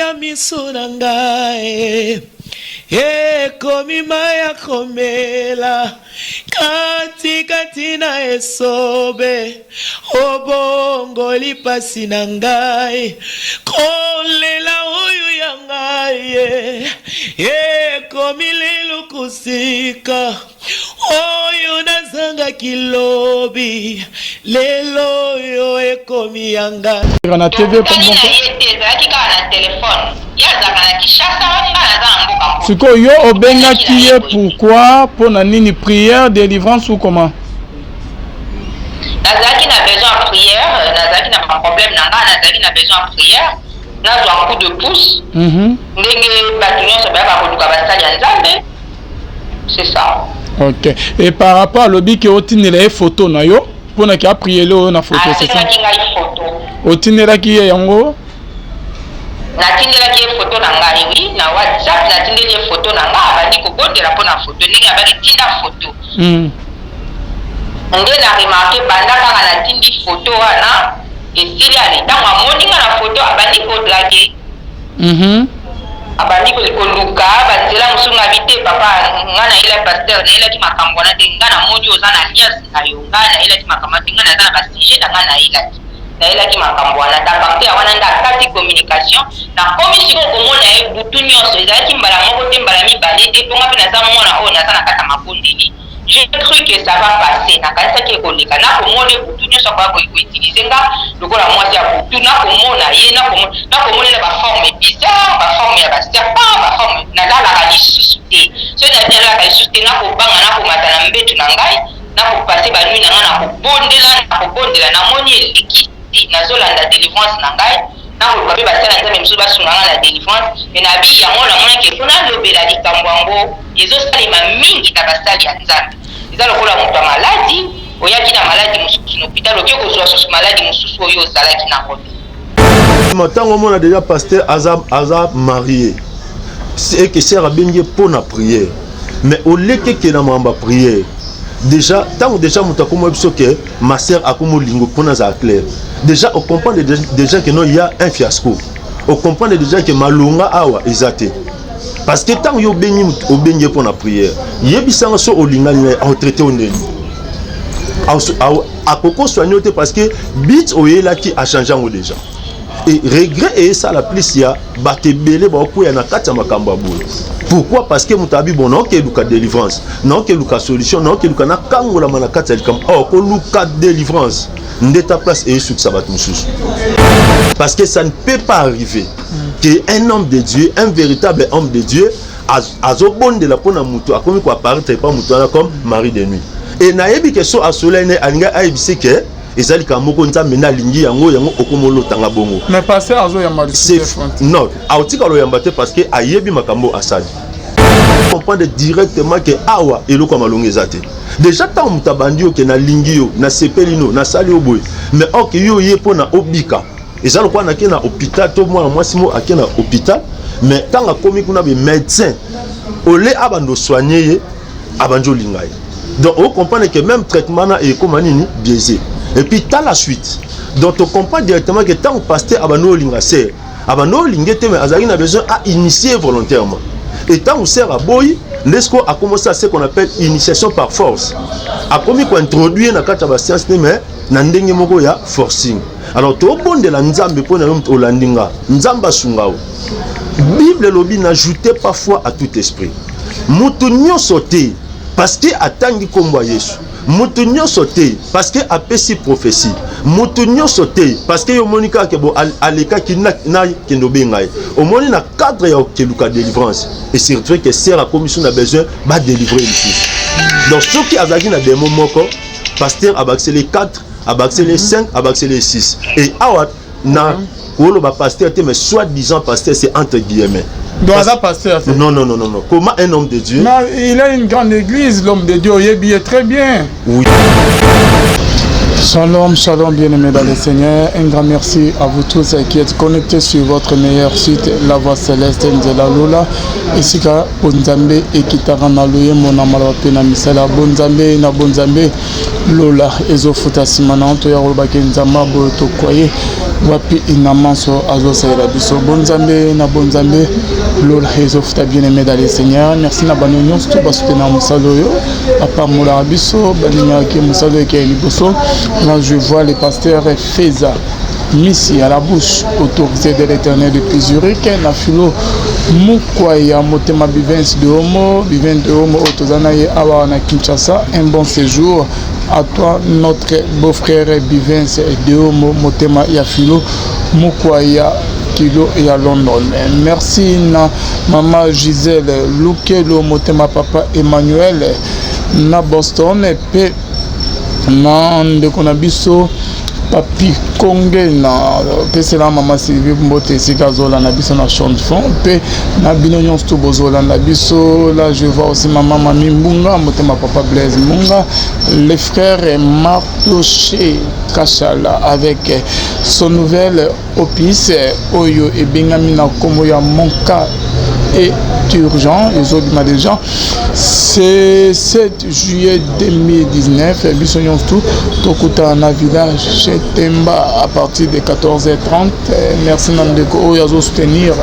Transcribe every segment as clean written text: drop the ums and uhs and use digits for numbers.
ya miso na ngai ekomi maya komela kati na esobe obongoli pasi na ngai kolela oyo ya ngai ekomi lelo kusika oyo nazanga kilobi lelo yo ekomi ya ngai na TV Siko yo obengaki ye pourquoi pour na nini prière délivrance ou comment? Nazaki na besoin de prière, nazaki na problème nanga, nazaki na besoin de prière, nazo un coup de pouce. Ndenge batunyo so ba ko duka basali ya Nzambe. C'est ça. OK. Et par rapport à l'obi qui otinela e photo na yo, pour na ki a prier le na photo c'est ça. Otinela ki yango? Natindela ki photo na ngai oui na WhatsApp natindela ki photo na ngai abandi ko bondela pona photo ninga abandi tinda photo nde na remarqué banda kaka natindi photo wana esili ali ntango amoninga na photo abandi ko draguer abandi ko luka banzela musunga bite papa ngana ila pasteur na ila ki makambo na te ngana moni oza na alliance na yo ngana ila ki makambo te ngana za ba sujet ngana ila na ela ki makambo wana taparte wana nda kati communication na commission komona e butu nyonso ezalaki mbala moko te mbala mibale te ponga pe naza mona oyo naza na kata makondeli j'ai cru que ça va passer na kanisaki ekoleka na komona butu nyonso akoya koutilize nga lokola mwasi ya butu na komona ye na komonela baforme bizarre baforme ya baserpent baforme nazalaka lisusu te so nazalaka lisusu te na kobanga na komata na mbetu na ngai na kopase banui na nga na kobondela na moni eleki nazolanda délivrance na ngai na koluka mpe basala nzambe mosusu basunganga na délivrance me na bi yango namonaki mpona lobela likambo yango ezosalema mingi na basali ya nzambe eza lokola moto ya maladi oyaki na maladi mosusu na hôpital okoki kozwa susu maladi mosusu oyo ozalaki nango te ntango omona déjà pasteur aza marié eke ser abengi mpona prière mais olekeke na makambo ya prière déjà tant déjà moto akomo biso ke ma sœur akomo lingo pona za clair déjà on comprend déjà que non il y a un fiasco on comprend déjà que malonga awa ezate parce que tant yo bengi obengi pona prière yebisanga so olingani a traiter oneni a koko soigner te parce que bit oyela ki a changé ngo déjà et regret et ça la plus ya batebele ba okuya na kati ya makambo ya boye. Pourquoi? Parce que mutabi bon non ke luka délivrance non ke luka solution non ke luka na kangola mana kati ya likam oh ko luka délivrance ndeta place et sur sabat mususu parce que ça ne peut pas arriver que un homme de Dieu, un véritable homme de Dieu azobonde la pona mutu akomi ko apparaître pas mutu comme mari de nuit et nayebi que so asolene alinga aibise ke ezali ka moko nzambe na lingi yango okomolo tanga bongo mais passer azo ya mari non autika lo yambate parce que ayebi makambo asali comprendre directement que awa eloko malonga ezate déjà tant mutabandi yo ke na lingi yo na sepelino na sali oboy mais ok yo yepo na obika ezalo kwa na ke na hôpital to mwana mwasi mo akena hôpital mais tant akomi kuna be médecin olé abando soigner ye abanjo lingai donc on comprend que même traitement na ekoma nini biaisé. Et puis dans la suite, donc on comprend directement que tant que pasteur abano lingaser, abano lingete mais azali na besoin à initier volontairement. Et tant que sert à boy, l'esco a commencé à ce qu'on appelle initiation par force. A commis qu'on introduire na kata ba science mais na ndenge moko ya forcing. Alors to bon de la nzambe pona yo olandinga, nzamba sungao. Bible lobi n'ajoutez pas foi à tout esprit. Mutu nyonso te parce que atangi kombo Yesu. Moutounio sauté parce que apesi prophétie. Moutounio sauté parce que yomonika ke bo aleka ki na kendo bengai. Omoni na cadre ya keluka délivrance et c'est vrai que sert à commission a besoin ba délivrer ici. Donc ceux qui azaki na démon moko pasteur abaxé les 4, abaxé les 5, abaxé les 6 et awat na kolo ba pasteur mais soi-disant pasteur c'est entre guillemets. Pasteur, non. Comment un homme de Dieu? Non, il a une grande église, l'homme de Dieu, il est très bien. Oui. Shalom, shalom, bien-aimés dans le Seigneur. Un grand merci à vous tous qui êtes connectés sur votre meilleur site, La Voix Céleste Nzela Lula. Ici, Bonzambe et Kitarana Louye, mon amalape na misala. Bonzambe na Bonzambe Lola, Ezofuta Simana, Antoya Robake Nzama, Boto Kwaye, Wapi Inamanso, Azo Saïra Biso. Bonzambe na Bonzambe Lola, Ezofuta bien-aimés dans le Seigneur. Merci na Banonion, tout bas soutenir Moussaloyo, à part Moula Biso, Baninya qui Moussalo et qui est Liboso. Là, je vois le pasteur Feza Missi à la bouche, autorisé de l'Éternel depuis Zurich, na filo Mukwaya Motema Bivens de Homo, Otozanaye Awa na Kinshasa. Un bon séjour à toi, notre beau-frère Bivens de Homo, Motema Yafilo Mukwaya Kilo et à London. Merci na maman Gisèle Lukelo Motema papa Emmanuel na Boston et na ndeko na biso papi konge na pese la mama Sylvie Mbote sika zola na biso na champ de fond pe na bino nyonso to bozola na biso. Là je vois aussi maman Mami Mbunga Motema papa Blaise Mbunga, les frères Martoché Kachala avec son nouvel opus Oyo et Bengami na Kombo ya Monka et urgent, ils ont dit des gens. C'est 7 juillet 2019, Bissonion tout, Tokuta na village chez Temba à partir de 14h30. Merci Nandeko, Yazo soutenir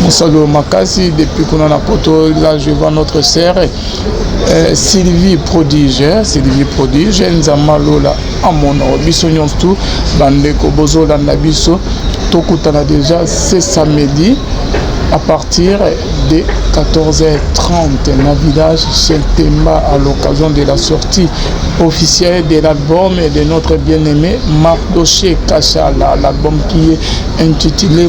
Moussalo Makasi depuis qu'on a poto. Là je vois notre sœur Sylvie Prodige, Nzama Lola Amono, Bissonion tout, Bandeko Bozo Landabiso, Tokuta na déjà, c'est samedi. À partir de 14h30, na village chez Temba à l'occasion de la sortie officielle de l'album de notre bien-aimé Mardoché Kachala, l'album qui est intitulé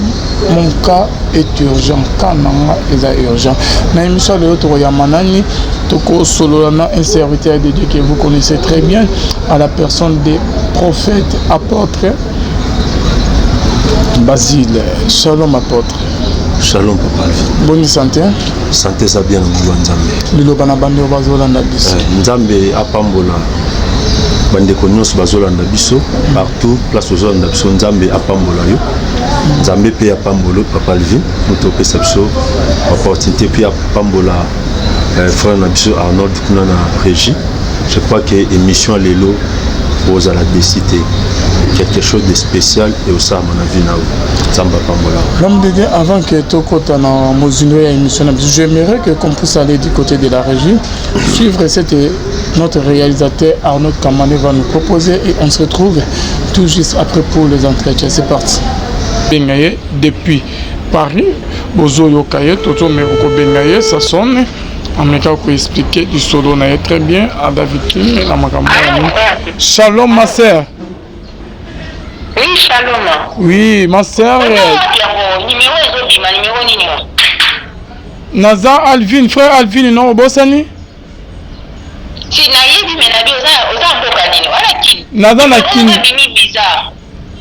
Mon cas est urgent, Kananga est urgent. Na émission de l'autre Yamanani, Toko Sololana, un serviteur de Dieu que vous connaissez très bien, à la personne des prophètes apôtres Basile. Shalom apôtre. Shalom papa. Bonne santé. Santé ça bien au Nzambe. Liloba na bande bazola na biso. Nzambe apambola. Bande konyos bazola na biso partout place aux zones d'abso Nzambe apambola yo. Nzambe pe apambolo papa Lvi, moto pe sabso opportunité pe apambola frère na biso Arnold kuna na régie. Je crois que émission lelo aux à la décité quelque chose de spécial et au ça à mon avis Zamba Pambola. L'homme de Dieu, avant que Tokota na Mozino et émission, j'aimerais qu'on puisse aller du côté de la régie, suivre notre réalisateur Arnaud Kamane va nous proposer et on se retrouve tout juste après pour les entretiens. C'est parti. Bengaye depuis Paris, Bozo Yokaye, Toto Meroko Bengaye, ça sonne. Américain peut expliquer du solo na très bien à David Kim et la Makambo. Shalom ma sœur. Oui, shalom. Oui, ma sœur. Naza Alvin, frère Alvin, non, Bossani? Si nayebi menabi oza mboka nini? Wala kini. Naza na kini.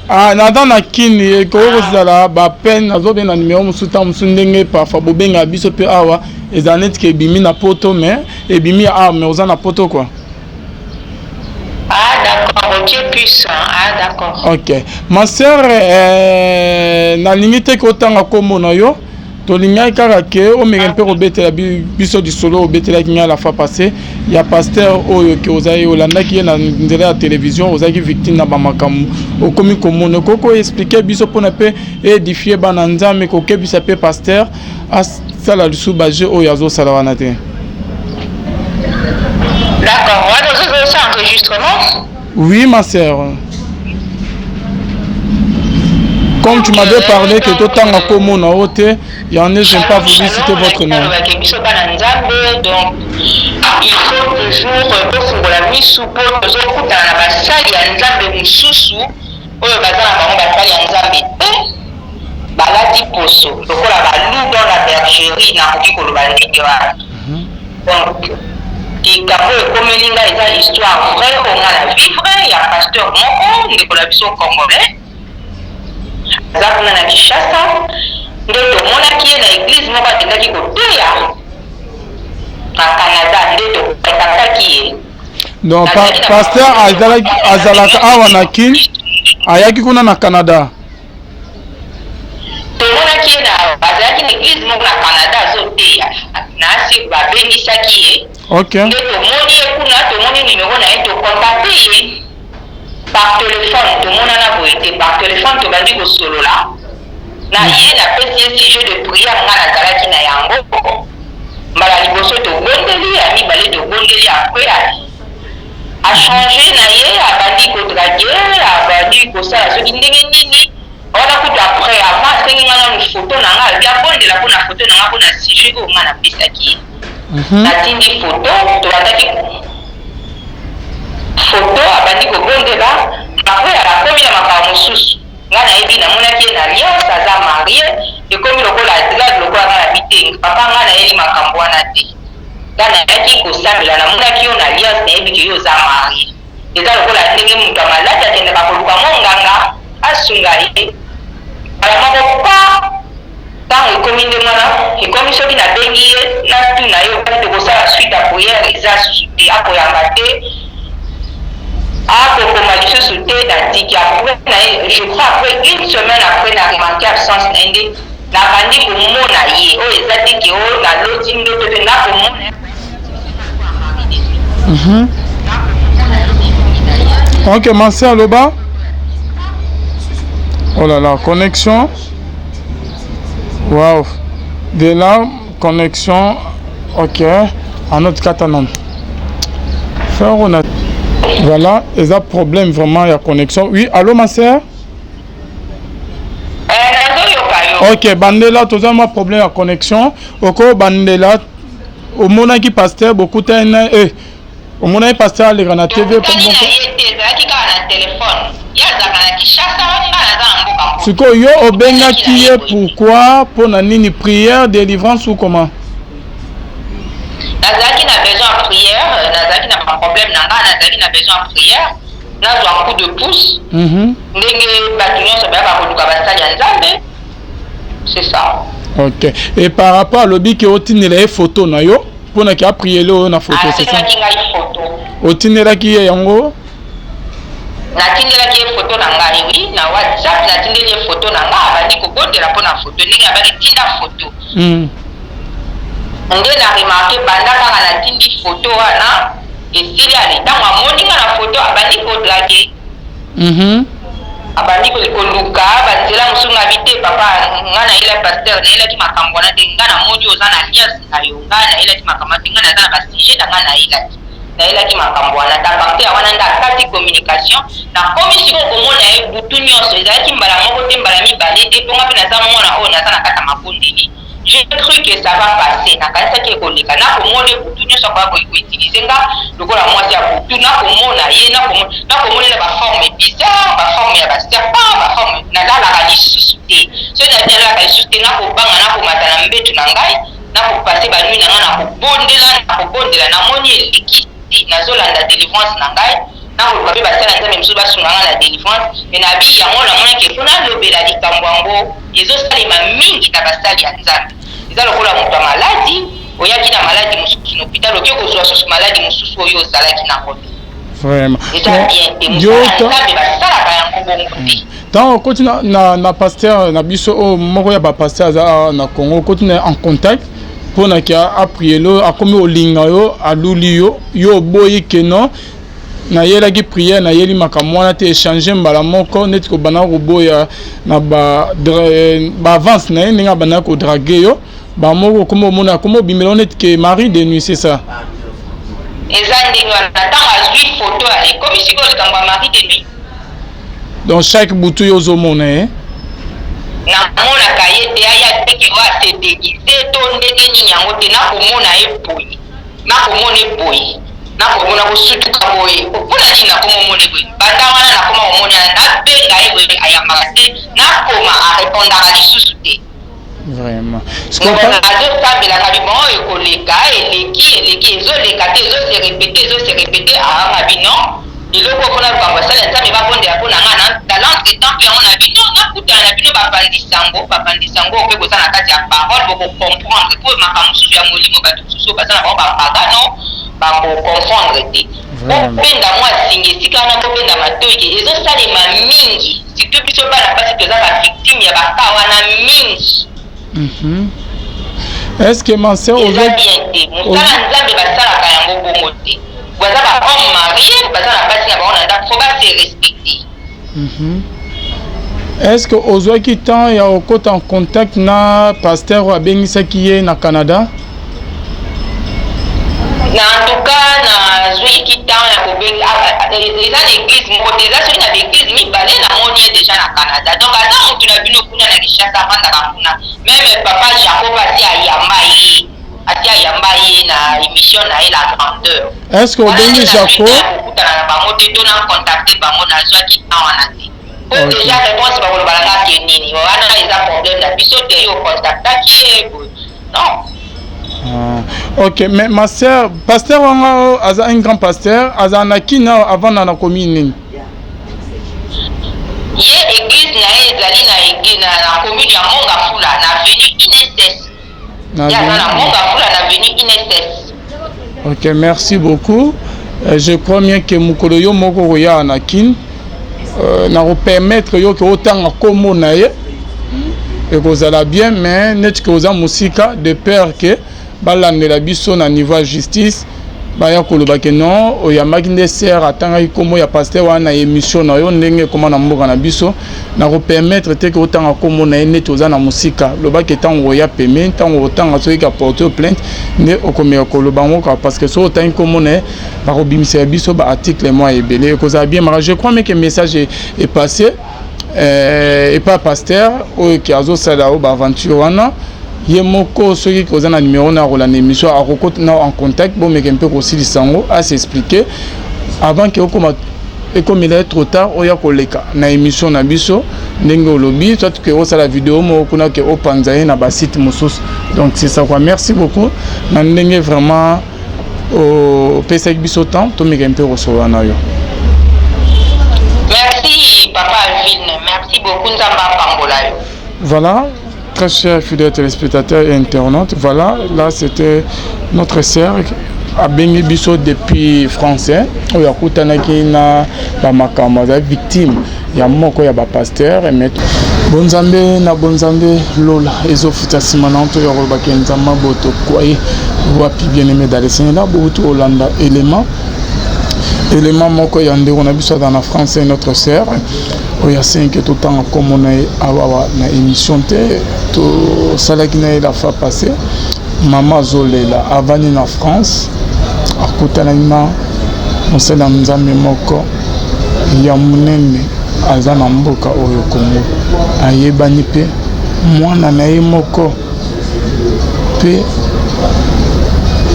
Ah, naza na kini ko ozala ba peine nazo be na numéro musuta musundenge parfois bobenga biso pe awa ezanet ke bimi na poto mais e bimi mais oza na poto quoi. Ah d'accord, Dieu puissant. Ah d'accord. OK. Ma sœur na limite ko tanga kombo na yo to linga kaka ke o me mpe ko betela biso di solo o betela kinya la fois passée ya pasteur oyo ke ozayi olanda ki na ndela ya télévision ozaki victime na ba makamu o komi komono koko expliquer biso pona pe édifier bana nzambe ko ke biso pe pasteur a sala lusu baje oyo azo sala wana te. D'accord, on va dans ce enregistrement. Oui ma sœur. Comme tu m'avais parlé que tout temps à Komo na ote, il y en a, je n'ai pas voulu citer votre nom. Donc, il faut toujours pour la mise sous pour nous écouter dans la salle ya nzambe mususu oyo bazana bango basali ya nzambe balati poso lokola balu dans la bergerie na koki koloba ndenge wana. Donc likambo ekomeli nga eza histoire vraie onga na vivre ya pasteur moko ndeko na biso congolais aza kuna na Kinshasa nde tomonaki ye na église moko akendaki koteya na Canada nde tokataki ye. Donc pasteur azalaka awa na kini ayaki kuna na Canada. Tomonaki ye na bazalaki na église moko na Canada azoteya nasi babengisaki ye. Ok. Nde tomoni ye kuna tomoni numéro na ye tokontakte ye par téléphone tomonana boye te par téléphone tobandi kosolola na ye napesi ye sujet de prière nga nazalaki na yango mbala liboso tobondeli ya mibale tobondeli apres achange na ye abandi kodrage abandi kosala soki ndenge nini wana kutu apres avant asengi nga nanu foto na nga abi abondela mpona foto na nga mpona sujet oyo nga napesaki ye natindi foto tobandaki foto abandi kobondela apres akomi na makambo mosusu nga nayebi namonaki ye na alliance aza marie ekomi lokola lokola nga na bitengi papa nga nayeli makambo wana te nga nayaki kosambela namonaki yo na alliance nayebi ke yo oza marie eza lokola ndenge moto ya maladi akendaka koluka monganga asunga ye ala moko pa ntango ekomi nde mwana ekomi soki nabengi ye natuna ye okati tokosala suite a prière eza susu te akoyamba te akokoma lisusu te natiki apres na ye je crois après une semaine après na remarqué absence na ye nde nabandi komona ye oyo eza te ke oyo naloti ndoto te nakomona Ok, Marcel Aloba. Oh là là, connexion. Waouh. De là, connexion. Ok. En autre cas, faire on a. Voilà, il y a problème vraiment, il y a connexion. Oui, allô, ma sœur? Ok, bandela, tout ça, moi, problème à connexion. Oko, bandela, au moment qui pasteur, beaucoup de au moment qui pasteur, les gars, TV. Siko yo obenga qui est pourquoi pour na nini prière délivrance ou comment? Nazaki na besoin de prière, nazaki na problème nanga, nazaki na besoin de prière. Nazo un coup de pouce. Ndenge batunyo so ba koluka basali ya Nzambe. C'est ça. OK. Et par rapport à l'obi qui otinela e photo na yo, pour na ki a prier le na photo c'est ça. Otinela ki yango? Natindelaki ye photo na ngai oui na WhatsApp natindeli ye photo na ngai abandi kobondela mpona photo ndenge abandi tinda photo nde na remarke banda kaka natindi photo wana esili ale ntango amoni nga na photo abandi kodrage abandi koluka banzela mosusu ngabi te papa nga nayela pasteur nayelaki makambo wana te nga namoni oza na alliance na yo nga nayelaki makambo te nga naza na basujet na nga nayelaki nayelaki makambo wana dapartir wana nde akati communication nakomi sikoyo komona ye butu nyonso ezalaki mbala moko te mbala mibale te mponga mpe naza mona oyo naza na kati ya mabondeli j'ai cru que ça va passer nakanisaki ekoleka nakomona ye butu nyonso akoya koutilize nga lokola mwasi ya butu nakomona ye nakomonela baforme bizarre baforme ya baserpent baforme nalalaka lisusu te soki nalalaka lisusu te nakobanga nakomata na mbetu na ngai nakopase banui na ngai nakobondela namoni eleki nazolanda délivrance na ngai nakoluka mpe basala Nzambe mosusu basunga nga na délivrance me nabi yango namonaki efo nalobela likambo yango ezosalema mingi na basali ya Nzambe eza lokola moto ya maladi oyaki na maladi mosusu na hôpital okoki kozwa susu maladi mosusu oyo ozalaki nango te vraiment eza bien te Nzambe basalaka yango bongo te tant okoti na pasteur na biso oyo moko ya bapasteur aza na Congo okoti na en contact pona ki a prier lo akomi olinga yo aluli yo boyi keno na yelaki prière na yeli makambo wana te échanger mbala moko neti ko bana ko boya na ba avance na ndenge bana ko draguer yo ba moko komo mona komo bimelo neti ke mari de nuit c'est ça eza ndenge wana tanga azwi photo ale komi siko likambo ya mari de nuit donc chaque butu yo zo mona namonaka ye te aya teke oyo asedegise to ndenge nini yango te nakomona ye boye nakomona ye boye nakomona kosutuka boye mpona nini nakomomona ye boye banda wana nakoma komonana nabenga ye boye ayambaka te nakoma arépondaka lisusu te vraiment azosambelaka bibon oyo ekoleka eleki ezoleka te ezose repete aanga bino eloko mpona likambo asala Nzambe babondela mpona nga na l'entretemps mpe yango na bino nakutana na bino bapandisango mpe koza na kati ya parole bokokomprendre mpo makambo mosusu ya molimo bato mosusu baza na bango bapagano bakokomprendre te bopenda mwa singe esika wana bopenda matoyi ezosalema mingi surtout biso bana basi toza bavictime ya baka wana mingi. Est-ce que ma sœur eza bien te mosala nzambe basalaka yango bongo te baza bahomme marié baza na basi na bango na ndako fo base respecte. Est-ce que ozwaki temps ya okota en contact na pasteur abengisaki ye na Canada? Na en tout cas nazwaki temps ya kobenga eza na église moko te eza soki na baéglise mibale namoni ye déjà na Canada donc aza motu na bino kuna na Kinshasa avandaka kuna même papa Jacob asi ayamba ye na émission na ye la grandeur. Est-ce que obengi Jacob okutana na bango te to na contacte bango nazwaki temps wana te po déjà réponse bakolobaka ke nini wana eza problème na biso te yo contactaki ye non. Ok, mais ma sœur, pasteur Wanga, aza un grand pasteur, aza na kina avant na commune. Ye église na ezali na église na commune ya Mongafula na avenue INSS. Ya na Mongafula na avenue INSS. Ok, merci beaucoup. Je crois bien que mukolo yo moko roya na kin na ko permettre yo que autant comme na ye et que ça la bien mais net que oza musika de peur que balandela biso na niveau justice baya koloba ke non oyamaki nde ser atangaki komo ya pasteur wana émission na yo ndenge koma na mboka na biso na ko permettre te ke otanga komo na ene toza na musika loba ke tango ya peme tango otanga soki ka porter plainte nde okomeka koloba ngoka parce que so otangi komo na ba ko bimisa biso ba article moi ebele ko za bien mara je crois mais que message est passé et pas pasteur o ki azo sala o ba aventure wana ye moko soki koza na numéro na rolanda émission akokota na en contact bon mais un peu aussi lisango à s'expliquer avant que okoma ekomela trop tard oya koleka na émission na biso ndenge olobi soit que osala vidéo mo kuna ke opanza na ba site mosusu donc c'est ça quoi. Merci beaucoup na ndenge vraiment au pesa biso temps to meka un peu recevoir na yo. Merci papa Alvin, merci beaucoup nzamba pambola yo. Voilà. Très chers fidèles téléspectateurs et internautes, voilà, là c'était notre sœur à Bengi Bisso depuis français. Il y a Koutanaki na Bamakama, victime. Il y a Moko, il y a pasteur et maître. Bonzambe na bonzambe Lola, Ezofuta Simananto, il y a Robaki Nzama Boto Kouaï, Wapi bien-aimé dans les Sénégal, Boto Hollanda, élément Moko Yande, on a vu ça dans la France, et notre sœur. Il y a 5 tout le temps comme on a na émission to salaki na la fois passée maman Zolela avani na France akutana na mosala nzambe moko ya munene aza na mboka oyo Kongo ayebani pe mwana na ye moko pe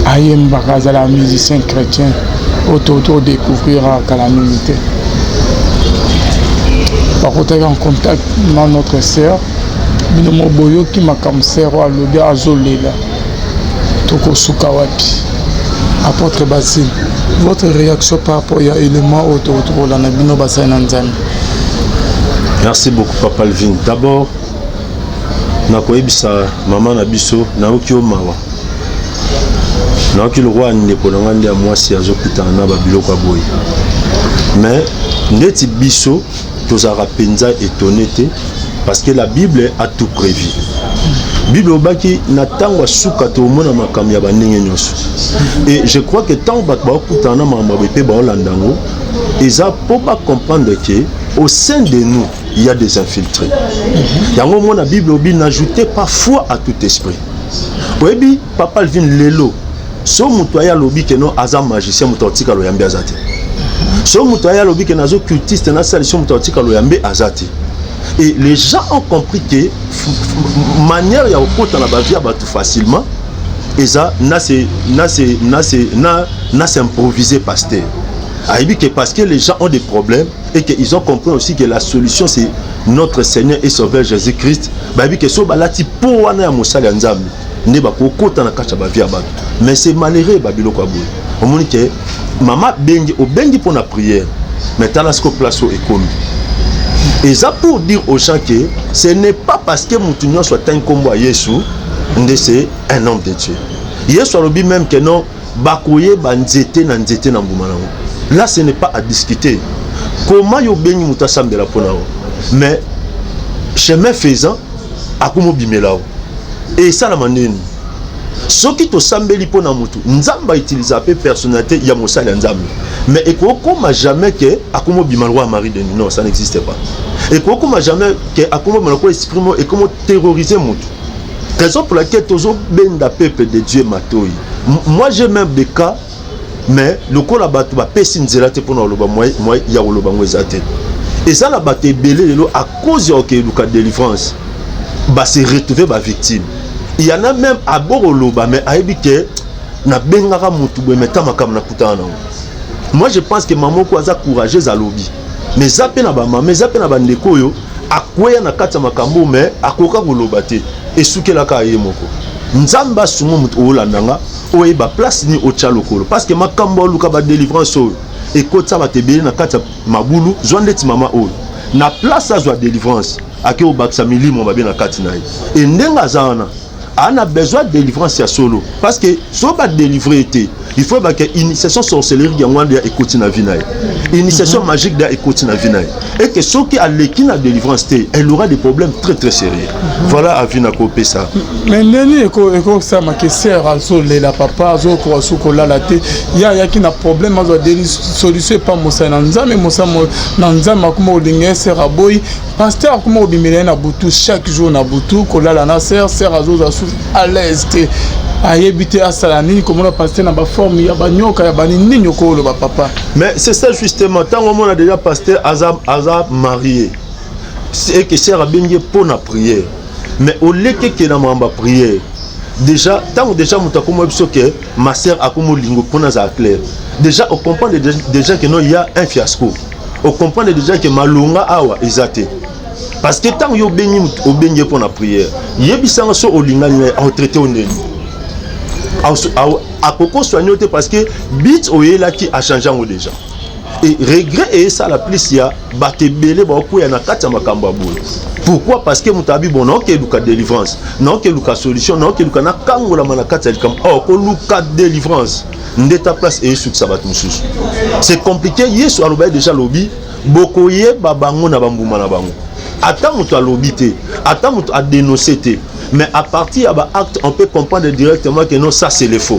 ayembaka azala musicien chrétien autour découvrir la minute. Par contre, en contact avec notre sœur, Binomo Boyo qui m'a comme sœur à l'obé à Zolela, Toko Sukawapi, apôtre Basile. Votre réaction par rapport à l'élément autour de la Nabino Bassin Nanzan? Merci beaucoup, Papa Alvin. D'abord, nakoyebisa maman Nabiso, naoki omawa. Naoki le roi ndeko nangandi a moi si azokutana na babiloko boy. Mais ndeti biso tozara penza étonné parce que la Bible a tout prévu. Bible obaki na tango suka to mona makamya ba ndenge nyoso. Et je crois que tant ba kutana mamba bepe ba olandango, eza pour pas comprendre que au sein de nous il y a des infiltrés. Yango mona Bible obi n'ajoutez pas foi à tout esprit. Webi papa Alvin lelo so muto ya lobi que non aza magicien mutotika lo yambe azate. So muto ya lobi que nazo cultiste na salisio mutotika lo yambe azate. Et les gens ont compris que manière ya okota na bavia batu facilement et ça na s'improviser pasteur. Parce que les gens ont des problèmes et qu'ils ont compris aussi que la solution c'est notre Seigneur et Sauveur Jésus-Christ. Que so balati po wana ya mosala nzambe ne ba kokota na kacha bavia batu. Mais c'est malheureux babilo kwa boy. On moni que maman bengi o bengi pour la prière. Mais talasco place au économie. Et ça pour dire aux gens que ce n'est pas parce que Moutounion soit un combo à Yesu, c'est un homme de Dieu. Yesu a dit même que non, Bakoye banzete na nzete na mbumana. là ce n'est pas à discuter. Comment yo bengi muta sambela pona o, mais chemin faisant akumo bimela o, et ça la maneni soki to sambeli pona mutu nzamba utilise peu personnalité ya mosala nzambe, mais ekokoma jamais que akumo bimalwa Marie de nuit, non, ça n'existe pas. Ekokoma jamais que akumo malako exprime et comment terroriser mutu. Raison pour laquelle toujours benda peuple de Dieu matoi. Moi j'ai même des cas, mais le ko la batu ba pesi nzela te pona loba moi ya loba ngwezate. Et ça la batu belé lelo à cause de que luka délivrance ba se retrouver ba victime. Il y en a même à Boroloba, mais à Ebike, na bengara mutu bwe metama kam na kutana. Moi je pense que maman ko aza courageuse à lobby. Mais zape na ba maman, mais zape na ba ndeko yo, akwea na kata makambo mais akoka koloba te. Et soukela ka ye moko. Nzamba sumo mutu olandanga, oye ba place ni ocha lokolo parce que makambo luka ba délivrance o et kota ba tebeli na kata mabulu, zwande ti mama o. Na place azwa délivrance, ake o baksa milimo ba na kati na ye. Et ndenga zana on a besoin de délivrance à solo parce que si on va délivrer il faut que l'initiation sorcellerie écoute na vie initiation magique écoute na vie et que ceux qui a l'équipe na délivrance elle aura des problèmes très très sérieux. Voilà à vie na copé ça. Mais neni eko ça ma question azo la papa azo ko suko la te ya qui na problème azo deli solution pas mosa na nzambe mosa na nzambe kuma olinga sera boy pasteur kuma obimela na butu chaque jour na butu ko la na ser azo à l'aise à éviter à salani comme on a passé dans la forme ya banyoka ya banini nyoko le papa. Mais c'est ça justement tant on a déjà pasteur Azam marié c'est que c'est rabengé pour la prière mais au lieu que na mamba prière déjà tant déjà mutakomo biso que ma sœur akomo lingo pour na za clair déjà on comprend déjà que non il y a un fiasco on comprend déjà que malonga awa ezate. Parce que tant yo béni au béni pour la prière, yebisanga so olingani a traité au nez. A koko soignoté parce que bit oyela qui a changé en déjà. Et regret et ça la plus ya batebele ba ko ya na kata makambo boy. Pourquoi? Parce que mutabi bon non que luka délivrance, non que luka solution, non que luka na kangola manakata comme oh ko luka délivrance. Ndeta place et sous sabat mususu. C'est compliqué yesu aloba déjà lobby bokoye babango na bambuma na bango. Attends mutu a lobité, attends mutu a dénoncé, mais à partir de l'acte, on peut comprendre directement que non, ça c'est le faux.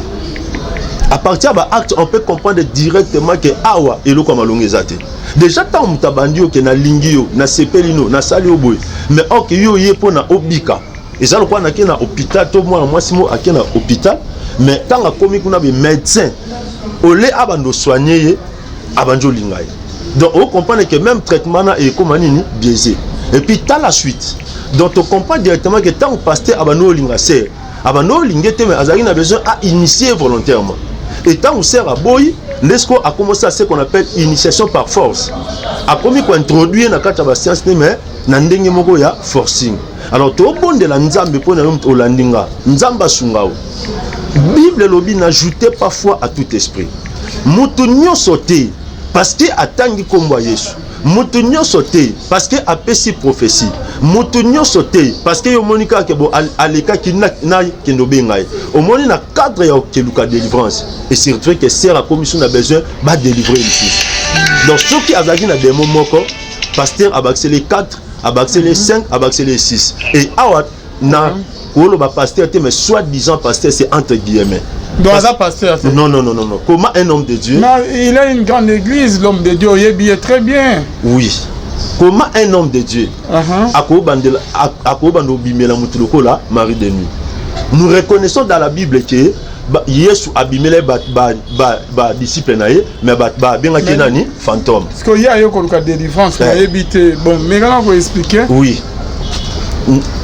À partir de l'acte, on peut comprendre directement que awa et le comme alongezate. Déjà tant mutu a bandio que na lingio, na sepelino, na sali oboy, mais ok yo ye po na obika. Et ça le quoi na kena hôpital, tout moi simo a kena hôpital, mais tant a commis qu'on a des médecins, au lait abando soigner, abanjo lingay. Donc on comprend que même traitement est comme nini biaisé. Et puis t'as la suite. Donc on comprend directement que tant que pasteur abano lingaser, abano lingete mais azali a besoin à initier volontairement. Et tant que sert à boy, l'esco a commencé à ce qu'on appelle initiation par force. A promis qu'on introduit na kata ba science mais na ndenge moko ya forcing. Alors to bon de la nzambe pour na to landinga, nzamba sungao. Bible lobi n'ajoutez pas foi à tout esprit. Mutu nyonso te parce que atangi kombo Yesu. Mutu nyonso te parce que apesi prophétie. Mutu nyonso te parce que yo monika ke bo aleka ki na kendo bengai. Au moni na cadre ya keluka délivrance et surtout que sert à commission a besoin ba délivrer ici. Donc ceux qui azaki na démon moko pasteur a baxé les 4, a baxé les 5, a baxé les 6 et awat na ko ba pasteur te mais soi-disant pasteur c'est entre guillemets. Donc, pasteur, non. Comment un homme de Dieu? Non, il a une grande église, l'homme de Dieu, il est très bien. Oui. Comment un homme de Dieu? Marie de nuit. Nous reconnaissons dans la Bible que Yesu abimele ba disciple naé mais ba bien kenani fantôme. Parce qu'il y a une délivrance pour éviter. Bon, mais comment vous expliquer? Oui.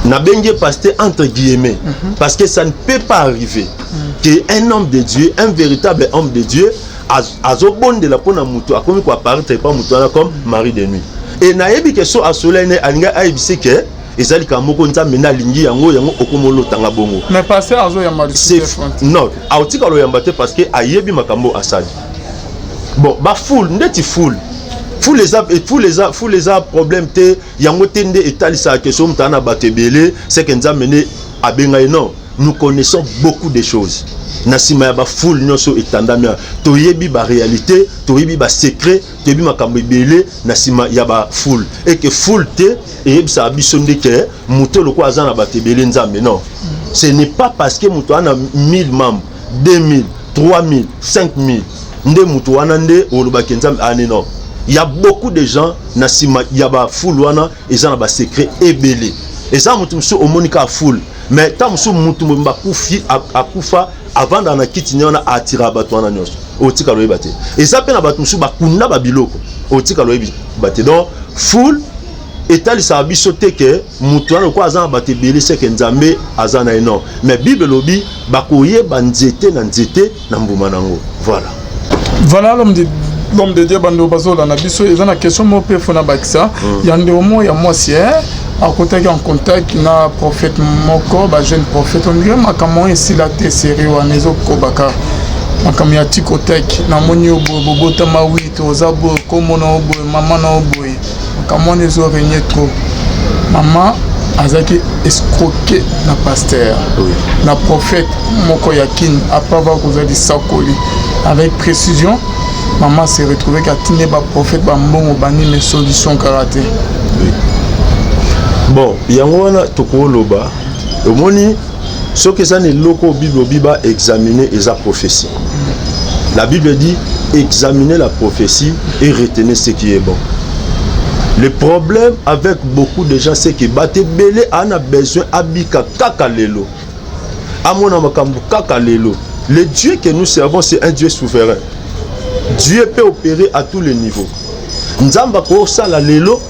Na bengue pasteur entre guillemets parce que ça ne peut pas arriver qu'un homme de Dieu, un véritable homme de Dieu azobonde la pona mutu akomi ko apparaître pas mutu comme Marie de nuit et na yebi que so asolene alinga aibise que ezali ka moko nzambe na lingi yango okomolo tanga bongo mais pasteur azo ya mari non autika lo yambate parce que ayebi makambo asali bon ba foule ndeti foule les problème te yango tende etalisa question mtana batebele c'est que nzamene abenga non nous connaissons beaucoup de choses. Nasima ya ba foule nyonso etandamia toyebi ba réalité, toyebi ba secret, toyebi makambo ebele nasima ya ba foule et que foule te et ça biso ndeke muto loko azana ba tebele nzambe non. Ce n'est pas parce que muto ana 1000 membres, 2000, 3000, 5000 nde muto wana nde olobaki nzambe ane non. Il y a beaucoup de gens nasima ya ba foule wana ezana ba secret ebele. Et ça muto mso omonika foule mais tant mso muto mba kufi akufa avant d'en quitter on a attiré abatwana nyos otika loye baté et ça pe na batu msu bakunda babiloko otika loye baté donc full etali sa biso te ke mutu ana ko azana baté belé c'est que nzambe azana eno mais bible lobi bakoye banzete na nzete na mbuma nango voilà l'homme de Dieu bando bazola na biso ezana question mo pe fona bakisa yande omo ya mwasi à côté en contact na prophète moko ba jeune prophète on dirait makamon ici la te série wa nezo kobaka makam ya tikotek na moni obo bota ma 8 ozabo komo na obo mama na obo makamon nezo régner trop maman azaki escroquer na pasteur na prophète moko yakin apava kozali sakoli avec précision maman s'est retrouvée qu'à tine ba prophète ba mbongo bani mes solutions karaté. Bon, yango wana tokoloba omoni soki eza na eloko bible biba examiner eza prophétie. La Bible dit examiner la prophétie et retenir ce qui est bon. Le problème avec beaucoup de gens c'est que bate belé ana besoin abika kaka lelo. Amona makambu kaka lelo. Le Dieu que nous servons c'est un Dieu souverain. Dieu peut opérer à tous les niveaux. Nzamba ko sala lelo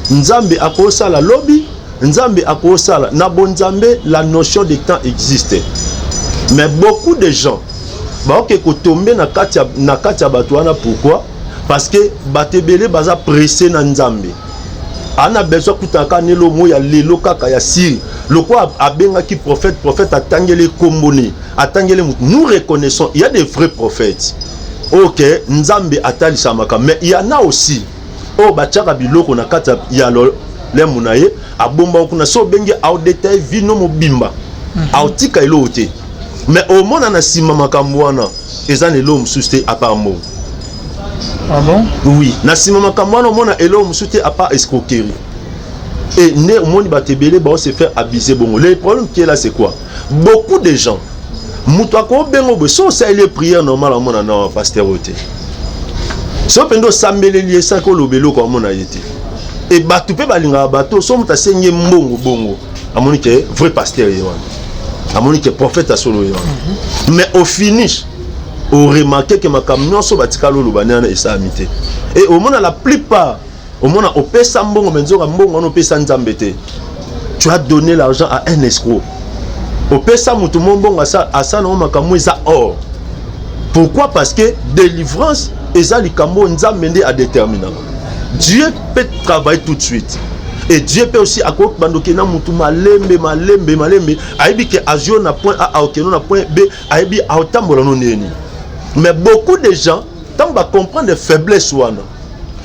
Nzambe akosala lobby, Nzambe akosala na bonzambe la notion de temps existe. Mais beaucoup de gens ba ko tomber na katia batwana pourquoi? Parce que batebele baza pressé na Nzambe. Ana besoin kutaka nelo moya lelo kaka ya siri. Loko abenga ki prophète atangele komboni, atangele nous reconnaissons il y a des vrais prophètes. OK, Nzambe atali samaka mais il y en a aussi oh bachaka biloko na kata ya le munaye abomba kuna so bengi au détail vino mobimba autika elo te mais au mona na sima makambo wana ezane lo msuste à part mot. Ah bon? Oui, na sima makambo wana mona elo msuste à part escroquerie et né au monde batebele ba se faire abuser bongo. Le problème qui est là c'est quoi? Beaucoup de gens muto ko bengo be so ça les prières normales mona na pasteur oté. So pendo sambele lié ça ko lobelo ko mona yete et batu pe balinga bato so muta senye mbongo bongo amoni ke vrai pasteur yewan amoni ke prophète asolo yewan mais au finish on remarqué que makamno so batika lolo banana esamité et au mona la plupart au mona opesa mbongo menzo mbongo on opesa nzambete tu as donné l'argent à un escroc opesa mutu mbongo asa na makammo eza or. Pourquoi? Parce que délivrance eza likambo nzambe nde a déterminé. Dieu peut travailler tout de suite. Et Dieu peut aussi akoko bandoke na mutu malembe aibi ke azio na point A okeno na point B aibi autambola no neni. Mais beaucoup de gens tant ba comprendre les faiblesses wana.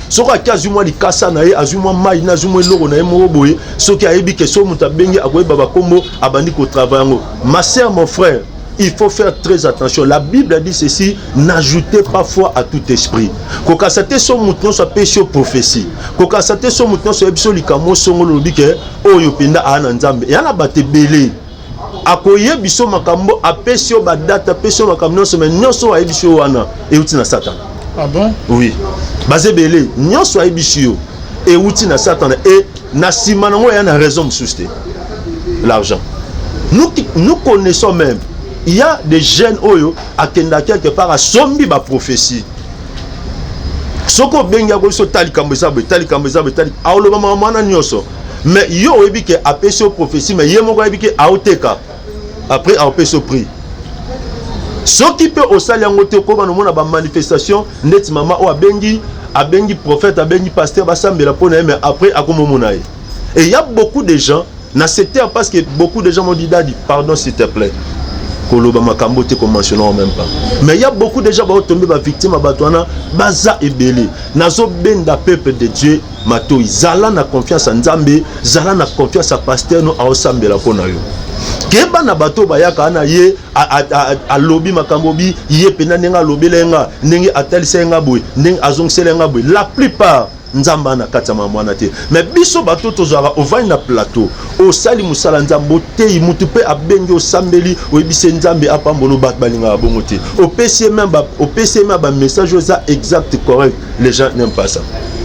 Soka ki azumwa likasa na ye azumwa mai na azumwa loko na ye mo boye soki aibi ke so muta bengi akoye baba kombo abandi ko travailler. Ma sœur, mon frère, il faut faire très attention. La Bible dit ceci, n'ajoutez pas foi à tout esprit. Koka sate so mouton so pesio prophétie. Koka sate so mouton so ebiso likamo songo lobike oyo penda ana nzambe. Yana bate belé. Akoye biso makambo apesio badata pesio makambo so mais nyonso a ebiso wana e uti na Satan. Ah bon? Oui. Basé belé, nyonso a ebiso e uti na Satan et na sima nango yana raison msuste. L'argent. Nous connaissons même. Il y a des jeunes oyo akenda quelque part à sombi ba prophétie. Soko benga ko so tali kamboza tali awlo mama mana nyoso. Mais yo ebi ke apeso prophétie mais yemo ko ebi ke aoteka. Après apeso prix. Soki pe osali yango te ko bana mona ba manifestation net mama o abengi prophète abengi pasteur basambela pona mais après akomomona ye. Et il y a beaucoup de gens na cette terre parce que beaucoup de gens m'ont dit Dadi pardon s'il te plaît. Koloba makambo te conventionnel même pas. Mais il y a beaucoup de gens qui ont tombé victimes à Batouana, baza et belé. Nazo benda peuple de Dieu, mato zala na confiance en Nzambe, zala na confiance à pasteur no a osambe la konayo. Keba na bato bayaka na ye a lobby makambobi ye pena nenga lobby lenga nenge atalisa nga boy nenge azongse nga boy. La plupart nzamba na kati ya mwana te. Mais biso bato tozara ovani na plateau o sali musala nzambo te mutu pe abengi o sambeli o ebise nzambe apambolo bat balinga bongo te. Au PCM ba message oza exact correct. Les gens n'aiment pas ça.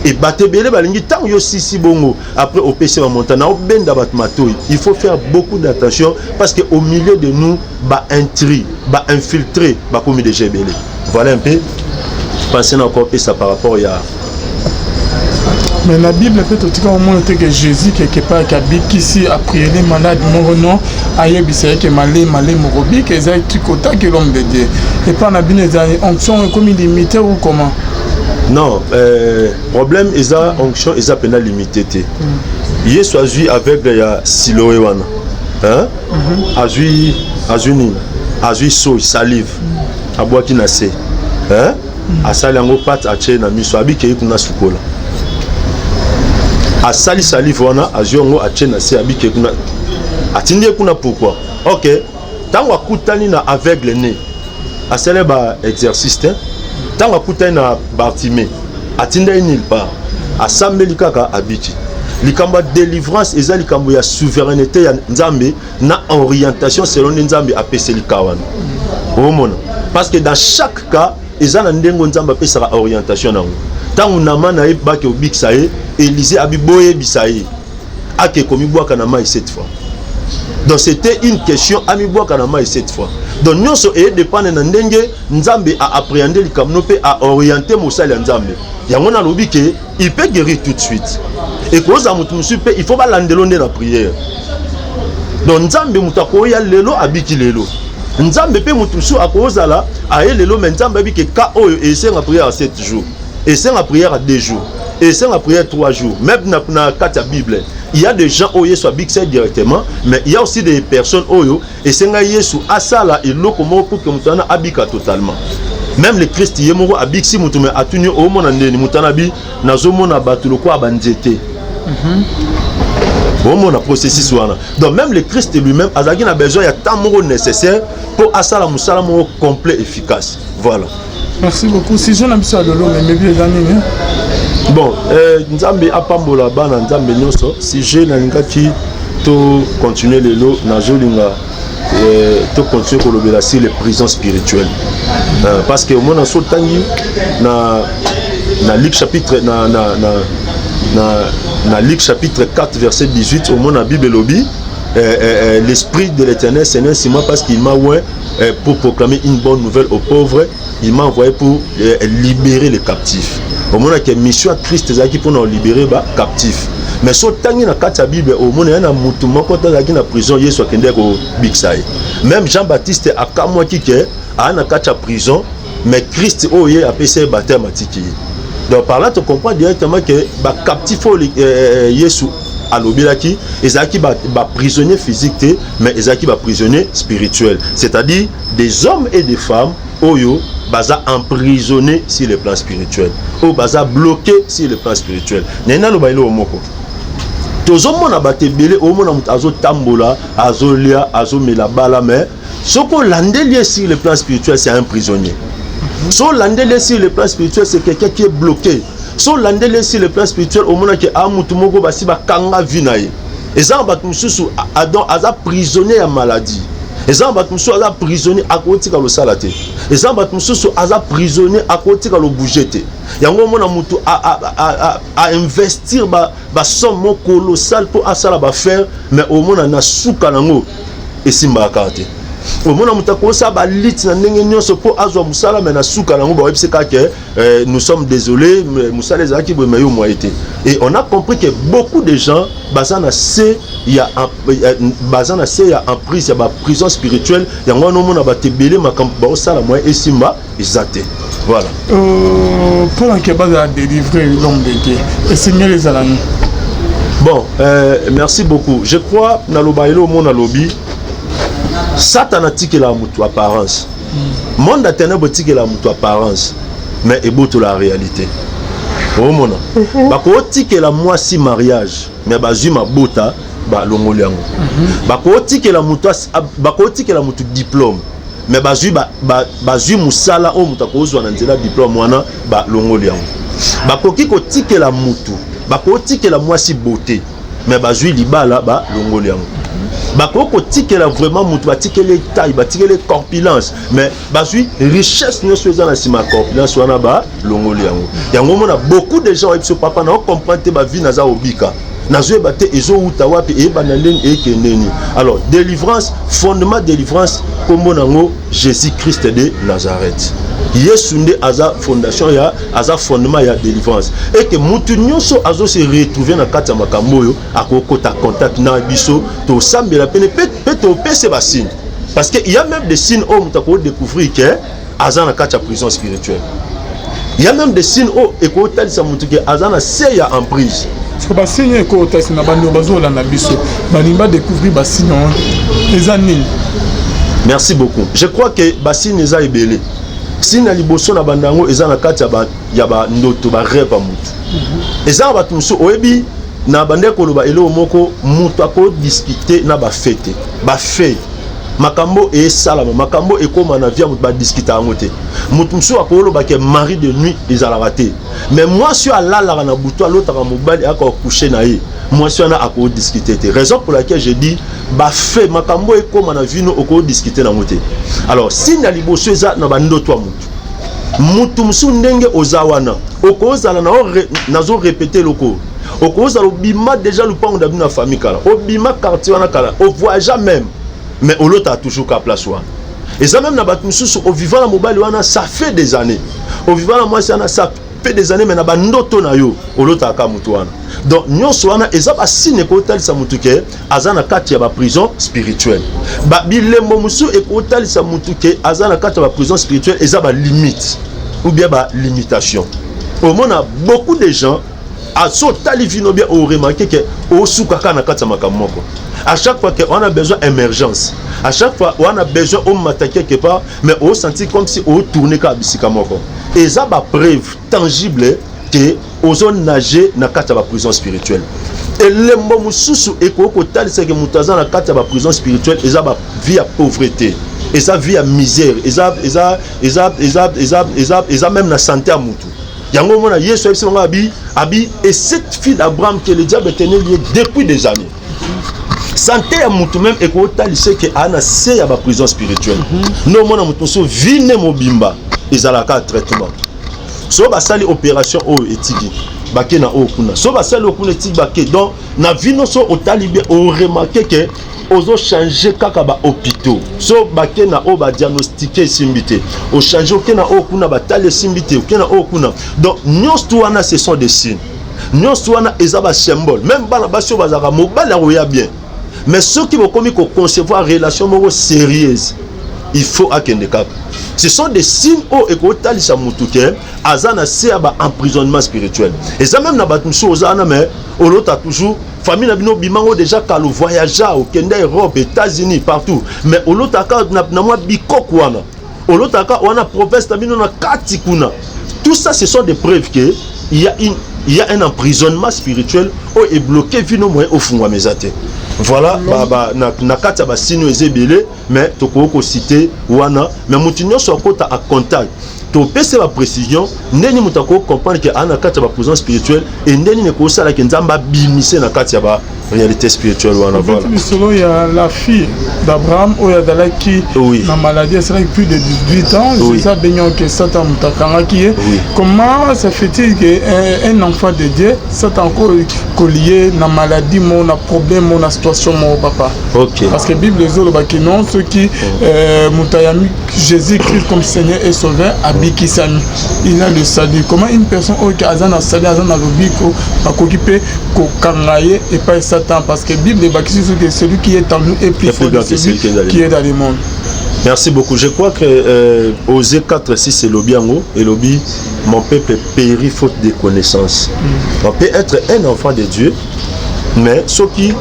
Et batebele balingi tant yo sisi bongo après au PCM montana o benda bat matoi. Il faut faire beaucoup d'attention parce que au milieu de nous ba intrigue, ba infiltrer, ba commis de gebele. Voilà un peu penser encore et ça par rapport à. Mais la Bible fait tout au moins que Jésus quelque part qui habite ici a prié les malades non a yebisé que malé morobi que ça tu côté que l'homme de Dieu et pas na bien des onction comme illimité ou comment. Non, problème est ça onction est ça pénal limité té. Yesu a joué avec ya Siloé wana. Hein? A joué so salive. A boire qui nasse. Hein? A sali yango pat a tché na miso abi ke kuna sukola. A sali salive wana a joué yango a tché na se abi ke kuna atindi kuna pourquoi? OK. Tango akutani na aveugle né. A sali ba exercice tant akutani na Bartimée atinda nulle part asambeli kaka abiki likambo délivrance eza likambo ya souveraineté ya Nzambe na orientation selon Nzambe apeseli kawana omona parce que dans chaque cas eza na ndengo Nzambe apesaka orientation nango tango nama na ebaki obikisa ye Élisée abiboye bisaye ake komibwaka na mai cette fois. Donc c'était une question amibwaka na mai cette fois. Donc nyonso e dépend na ndenge Nzambe a appréhender likamno pe a orienter mosali Nzambe. Yango na lobi ke il peut guérir tout de suite. Et koza mutu musu pe il faut ba landelo nde na prière. Donc Nzambe mutako ya lelo abiki lelo. Nzambe pe mutu musu akoza la a lelo mais Nzambe abiki ka oyo et c'est la prière à 7 jours. Et c'est la prière à 2 jours. Et c'est la prière 3 jours. Même dans la Bible, il y a des gens qui sont bixés directement, mais il y a aussi des personnes qui sont Yesu asala et lokomo pour que mutana abika totalement. Même le Christ yemoro abiksi mutume atuni o mona ndeni mutana bi nazomona batulo kwa banzete. Bon mon processus wana. Donc même le Christ lui-même azaki na besoin ya temps nécessaire pour asala musala mo complet efficace. Voilà. Merci beaucoup. Si je n'aime pas lolo mais bien gagné. Bon, Nzambe apambola bana Nzambe nyonso si je na ngaki to continuer lelo na jolinga to continuer kolobela sur les prisons spirituelles. Parce que au moins en sotangi na Luc chapitre na Luc chapitre 4 verset 18 au moins la Bible lobby l'esprit de l'Éternel Seigneur c'est moi parce qu'il m'a oint pour proclamer une bonne nouvelle aux pauvres, il m'a envoyé pour libérer les captifs. Au moins que mission à Christ ezaki pour nous libérer ba captifs. Mais so tangi na kati ya Bible au moins na mutu moko tazaki na prison Yesu akende ko bixai. Même Jean-Baptiste akamwa kike ana kati ya prison mais Christ oye apesa baptême atiki. Donc par là tu comprends directement que ba captif Yesu alobelaki ezaki ba prisonnier physique mais ezaki ba prisonnier spirituel, c'est-à-dire des hommes et des femmes oyo baza emprisonné sur le plan spirituel ou baza bloqué sur le plan spirituel. Nena lo bailo moko tozomona batebele omona mutu azotambola azolia azomela bala mais soko landeli sur le plan spirituel c'est un prisonnier. So landeli sur le plan spirituel c'est quelqu'un qui est bloqué. So landeli sur le plan spirituel omona ke amutu moko basi bakanga vinaye ezanga batu mususu adon aza prisonnier ya maladie. Ezanga batu mususu aza prisonnier akotika lo salate. Ezanga batu mususu aza prisonnier akotika lo bougete. Yango mona mutu a investir ba somme colossale pour asala ba faire mais omona na suka nango esimba karte. Omona mutu akosa ba lit na ndenge nyonso po azwa musala mais na suka nango ba webse kake nous sommes désolés musala ezaki bo meyo moi été. Et on a compris que beaucoup de gens bazana c'est il y a bazana c'est il y a en prise il y a prison spirituelle yango no mona ba tebele makambo ba osala moi esimba ezate. Voilà. Pour un kebab à délivrer l'homme de Dieu. Et Seigneur les alani. Bon, merci beaucoup. Je crois na lobailo mon lobby. Satan a tiqué la mutu apparence. Monde a ténèbres tiqué la mutu apparence. Mais eboto la réalité. Oh mon. Bako tiqué la moi si mariage. Mais bazuma bota ba longoli yango bakotikela mutu diplôme mais bazwi musala o mutu akozwa na nzela diplôme wana ba longoli yango bakoki kotikela mutu bakotikela mwasi beauté mais bazwi libala ba longoli yango bakotikela vraiment mutu batikele taille batikele corpulence mais bazwi richesse nyonso eza na sima corpulence wana ba longoli yango mona beaucoup de gens ebiso papa na comprendre te ba vie naza obika nazo ebate ezo uta wapi e banandeni ekeneni. Alors délivrance, fondement délivrance kombo nango Jésus Christ de Nazareth. Yesu nde aza fondation ya aza fondement ya délivrance et que mutu nyonso azo se retrouver na kati ya makambo yo akokota contact na biso to sambela pene pe to pese ba signe parce que il y a même des signes où mutu ko découvrir que aza na kati ya prison spirituelle. Il y a même des signes où ekotalisa mutu que aza na seya en prise. Parce que les signes que vous avez découvrir les signes. Merci beaucoup. Je crois que les signes sont ébélés. Si vous avez des signes, vous avez des signes qui sont rêves. Et ça, vous avez na bande koloba elo moko mutu ako discuter na ba fête makambo e salama makambo e koma na via mutu ba discuter ngote mutu mso akoloba ke mari de nuit ezala raté mais moi sur alala na butu l'autre ka mobali aka coucher na ye moi sur na ako discuter te raison pour laquelle je dis ba fait makambo e koma na vino oko discuter na ngote. Alors si na liboso eza na bando to mutu mso ndenge ozawana oko zala na nazo répéter loko okoza obima déjà le pan d'abina famille kala obima quartier wana kala au voyage même mais olota toujours ka place wa et ça même na batmususu au vivant la mobile wana ça fait des années au vivant la moi ça fait des années mais na bandoto na yo olota ka mutu wana donc nyonso wana eza ba signe ko talisa mutu ke azana kati ya ba prison spirituelle ba bilembo musu e ko talisa mutu ke azana kati ya ba prison spirituelle eza ba limite ou bien ba limitation. Au monde a beaucoup de gens à sauter vino bien au remarqué que au soukaka na kati makamoko. À chaque fois qu'on a besoin d'émergence, à chaque fois on a besoin de m'attaquer quelque part, mais on sentit comme si on tournait comme bissikamoko. Et ça va preuve tangible que aux on nager na kati la prison spirituelle. Et le mot mususu et ko tal c'est que mutaza na kati la prison spirituelle et ça va vie à pauvreté. Et ça vie à misère. Et ça même la santé à mutu. Yango mona Yesu abi et cette fille d'Abraham que le diable tenait lié depuis des années. Santé à mutu même et ko tali c'est que ana c'est ya ba prison spirituelle. Non mona mutu so vine mobimba ezalaka traitement. So ba sali opération o etigi baké na o kuna. So ba sali o kuna etigi baké donc na vino so o talibé o remarquer que ozo changer kaka ba hôpitaux so baké na o ba diagnostiquer simbité o changer okena o kuna ba tali simbité okena o kuna donc nyonso wana ce sont des signes nyonso wana ezaba symbole même bana basio bazaka mobala oya bien mais ceux qui vont commis ko concevoir relation moko sérieuse il faut akende cap. Ce sont des signes au ekotali sa mutuke azana seba emprisonnement spirituel et ça même na batmuso ozana mais olota toujours famille na bino bimango déjà kalo voyagea au Kenya, Europe, États-Unis partout mais olota ka na mwa bikoko wana olota ka wana province na bino na kati kuna. Tout ça ce sont des preuves que il y a un emprisonnement spirituel où est bloqué vino moyen au fond mesate. Voilà na kati ba sino ezebele mais toko citer wana mais mutinyo so kota à contact to pese la précision ndeni mutako comprendre que ana kati ba prison spirituelle et ndeni ne ko sala ke nzamba bimise na kati ba réalité spirituelle wana. Voilà selon il y a la fille d'Abraham ou il y a dalaki na maladie c'est plus de 18 ans c'est ça benyo que Satan mutakanga qui est comment ça fait-il que un enfant de Dieu c'est encore collié na maladie mon na problème mon situation mon papa. OK. Parce que Bible les autres qui non ceux qui mutayami Jésus Christ comme Seigneur et Sauveur abikisami il a le salut. Comment une personne qui a un salut azana lobiko akokipe ko kangaye et pas Satan parce que Bible est que celui qui est en nous est plus fort que celui qui est dans le monde. Merci beaucoup. Je crois que Osée 4:6 c'est l'obiango et l'obi mon peuple périt faute de connaissance. On peut être un enfant de Dieu mais ceux qui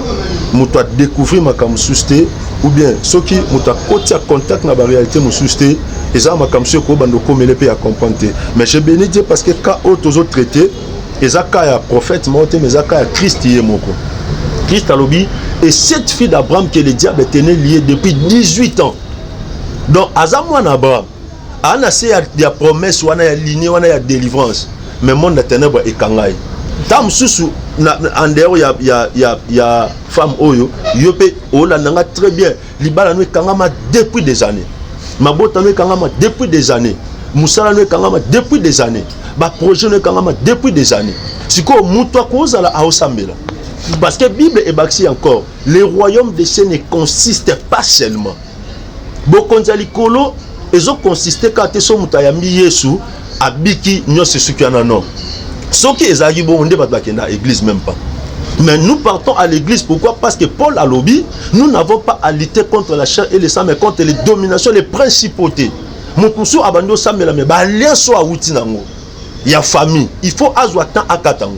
m'ont découvert ma camusté ou bien ceux qui m'ont côté contact na la réalité m'ont susté et ça ma camusté ko bando ko mele pe à comprendre mais je bénis Dieu parce que quand autres traité et ça ka ya prophète monté mais ça ka ya Christ yé moko Christ alobi Et cette fille d'Abraham que le diable tenait liée depuis 18 ans. Donc, Azamouan Abraham, il y a promesse, il y a lignée, il y a délivrance. Mais le monde de ténèbres est kangaï. Tam susu en dehors il y a femme oyo yope ola nanga très bien libala no kangama depuis des années mabota no kangama depuis des années musala no kangama depuis des années ba projet no kangama depuis des années siko muto akozala aosambela parce que Bible est baxi encore le royaume des cieux ne consiste pas seulement bokonzali kolo ezo consiste ka te so mutayambi Yesu abiki nyose sukiana non. Ce qui est arrivé, on ne va pas à l'église même pas. Mais nous partons à l'église, pourquoi? Parce que Paul a lobby, nous n'avons pas à lutter contre la chair et le sang, mais contre les dominations, les principautés. Il y a famille, il faut azouatan à katango.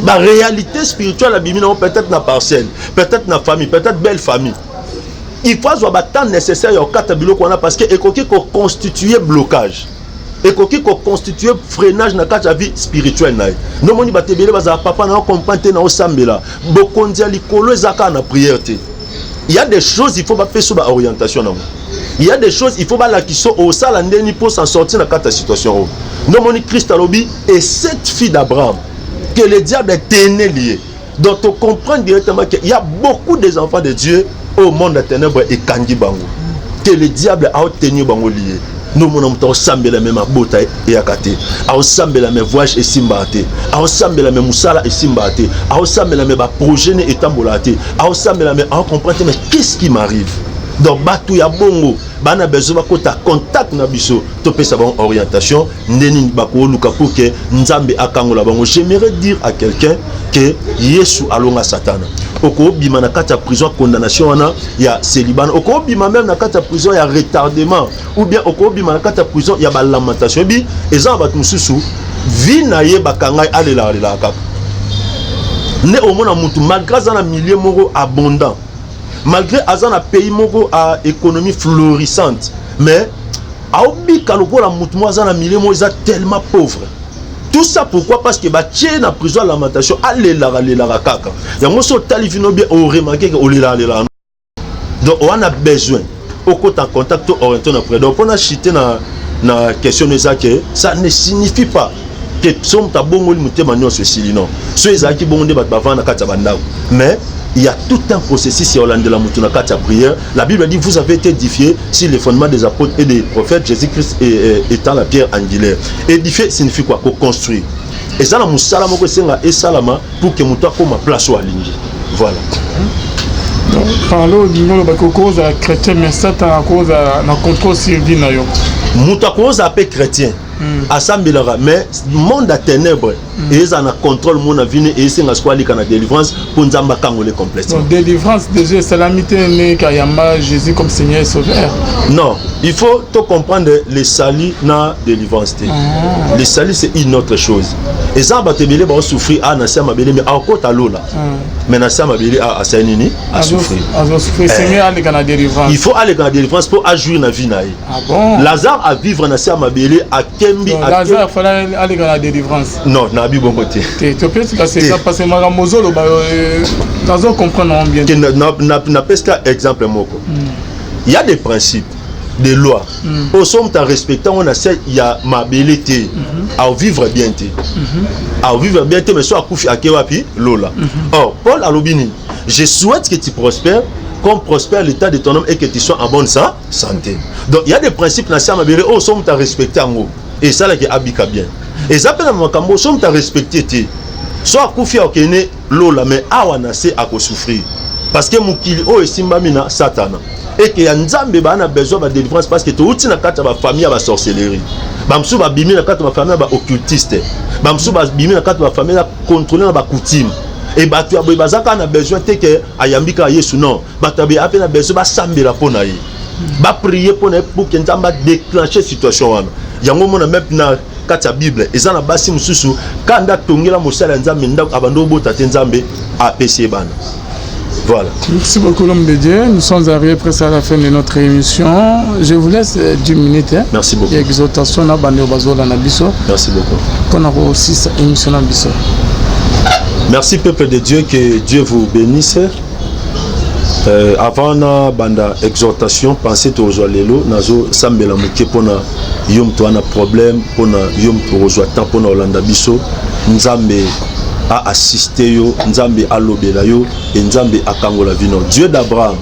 La réalité spirituelle, la Bible, peut-être na parcelle, peut-être na famille, peut-être belle famille. Il faut avoir le temps nécessaire au katabilo qu'on a parce que il faut constituer blocage. Et qui constitue freinage dans la vie spirituelle. Nous avons dit que papa n'a pas compris dans sambela. Na prière. Il y a des choses il faut pas faire sur l'orientation. Il y a des choses il faut pas la qui sont au salandeni pour s'en sortir dans cette situation. Nous avons dit Christ a lobby et cette fille d'Abraham que le diable est lié. Donc on comprend directement qu'il y a beaucoup des enfants de Dieu au monde des ténèbres et kangi bango. Que le diable a obtenu bango lié. Nous avons ensemble la même bota et akate, ensemble la même voyage et simbate, ensemble la même musala et simbate, ensemble la même projet et tambolate, ensemble la même en comprendre mais qu'est-ce qui m'arrive? Donc batu ya bongo, bana besoin kota contact na biso, topé sa bonne orientation, neni bako luka pour que nzambe akangola bango. J'aimerais dire à quelqu'un que Yesu alonga Satan. Oko bima na kata prison condamnation wana ya célibat. Oko bima même na kata prison ya retardement ou bien oko bima na kata prison ya ba lamentation bi ezan ba mususu vi na ye bakanga alela kaka. Ne au mona mutu malgré za na milliers moko abondant. Malgré azan na pays moko à économie florissante, mais aobi kaloko la mutu mo azan na milliers mo eza tellement pauvre. Tout ça pourquoi? Parce que tient la prison à la lamentation alela kaka. Ya moso talifino bien au remarquer que olela. Donc on a besoin au côté en contact orienté na près. Donc on a chité na question de ça que ça ne signifie pas que som ta bongo mutema nyonso esili non. So ezaki bongo nde bat bavana kata bandao. Mais il y a tout un processus sur la mutuna kata prière. La Bible dit vous avez été édifiés sur les fondements des apôtres et des prophètes, Jésus-Christ étant la pierre angulaire. Édifier signifie quoi? Construire. Et ça la musala moko senga et salama pour que muta comme place au aligné. Voilà. Parlons de cause chrétien mais ça à cause na contrôle sur vie na yo. Muta cause appelé chrétien. Assemblera mais monde à ténèbres et ils en a contrôle mon avenir et c'est quoi les canaux de délivrance pour nous embêter complètement. Donc délivrance de Dieu c'est l'amitié né kayama Jésus comme Seigneur et Sauveur. Non, il faut tout comprendre les salis na délivrance. Les salis c'est une autre chose. Et ça va te belé va souffrir à na sama belé mais à côté lola. Mais na sama belé à sainini à souffrir. À souffrir Seigneur aller dans la délivrance. Il faut aller dans la délivrance pour agir na vie na. Ah bon? Lazare a vivre na sama belé à Kembi à Lazare fallait aller dans la délivrance. Non, na bi bon côté. Tu peux c'est ça parce que maramozolo ba Lazare comprendre bien. Na pesca exemple moko. Il y a des principes, des lois. Au somme ta respectant on a il y a ma belité à vivre bien à vivre bien mais soit koufi akewapi lola. Or Paul alobini, je souhaite que tu prospères comme prospère l'état de ton homme et que tu sois en bonne santé. Donc il y a des principes na ma belé au somme ta respecter en haut et ça là qui abika bien. Et ça peut na makambo somme ta respecter soit koufi akene lola mais awana c'est à souffrir parce que mukili o esimba mina satana. Et que Nzambe a besoin de délivrance parce que tu as une carte de famille à la sorcellerie. Bamsou va bimi la carte de famille à occultiste. Bamsou va bimi la carte de famille à contrôler la coutume. Et bah tu as besoin de que ayambika yesu non. Bah tu as besoin de sambela pona yi. Bah prier pour que Nzamba déclencher situation wana. Yango mona même na kata Bible. Et ça na basi mususu kanda tongela mosala Nzambe ndako abando bota Nzambe a PC bana. Voilà. Merci beaucoup l'homme de Dieu. Nous sommes arrivés presque à la fin de notre émission. Je vous laisse 10 minutes. Merci beaucoup. Exhortation na bande bazola na biso. Merci beaucoup. Qu'on a aussi cette émission na biso. Merci peuple de Dieu, que Dieu vous bénisse. Avant na banda exhortation, pensez aux lelo nazo sambela muke pona yom to na problème pona yom to rejoa temps pona Olanda biso nzambe a assisté yo nzambe a lobela yo et nzambe a kangola vino. Dieu d'Abraham,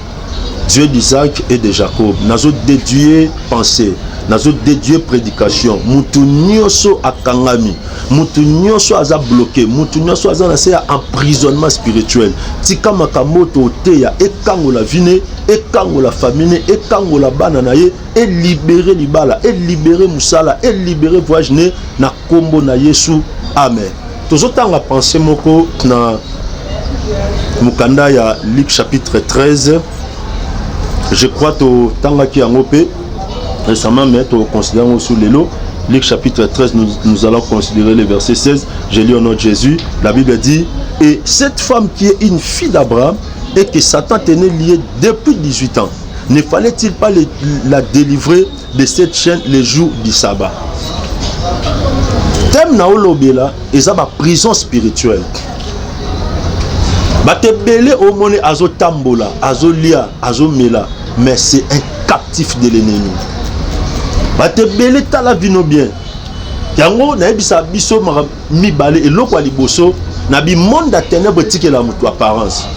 Dieu d'Isaac et de Jacob. Nazo déduire pensée, nazo déduire prédication. Mutu nyoso akangami, mutu nyoso aza bloqué, mutu nyoso aza na ya emprisonnement spirituel. Tika makamoto teya ekangola vine, ekangola famine, ekangola bana na ye, et libérer libala, et libérer musala, et libérer voyage ne na kombo na Yesu. Amen. Tozotanga penser moko na mukanda ya Luc chapitre 13. Je crois que tanga ki angope récemment mais to considérons sous les lots. Luc chapitre 13 nous allons considérer le verset 16. J'ai lu au nom de Jésus. La Bible dit et cette femme qui est une fille d'Abraham et que Satan tenait liée depuis 18 ans, ne fallait-il pas la délivrer de cette chaîne les jours du sabbat? Thème na olobela eza ba prison spirituelle. Bate belé au monde azo tambola, azo lia, azo mela, mais c'est un captif de l'ennemi. Bate belé tala vino bien. Yango na ebisa biso mi balé et loko liboso na bi monde da ténèbres tike la mutu apparence.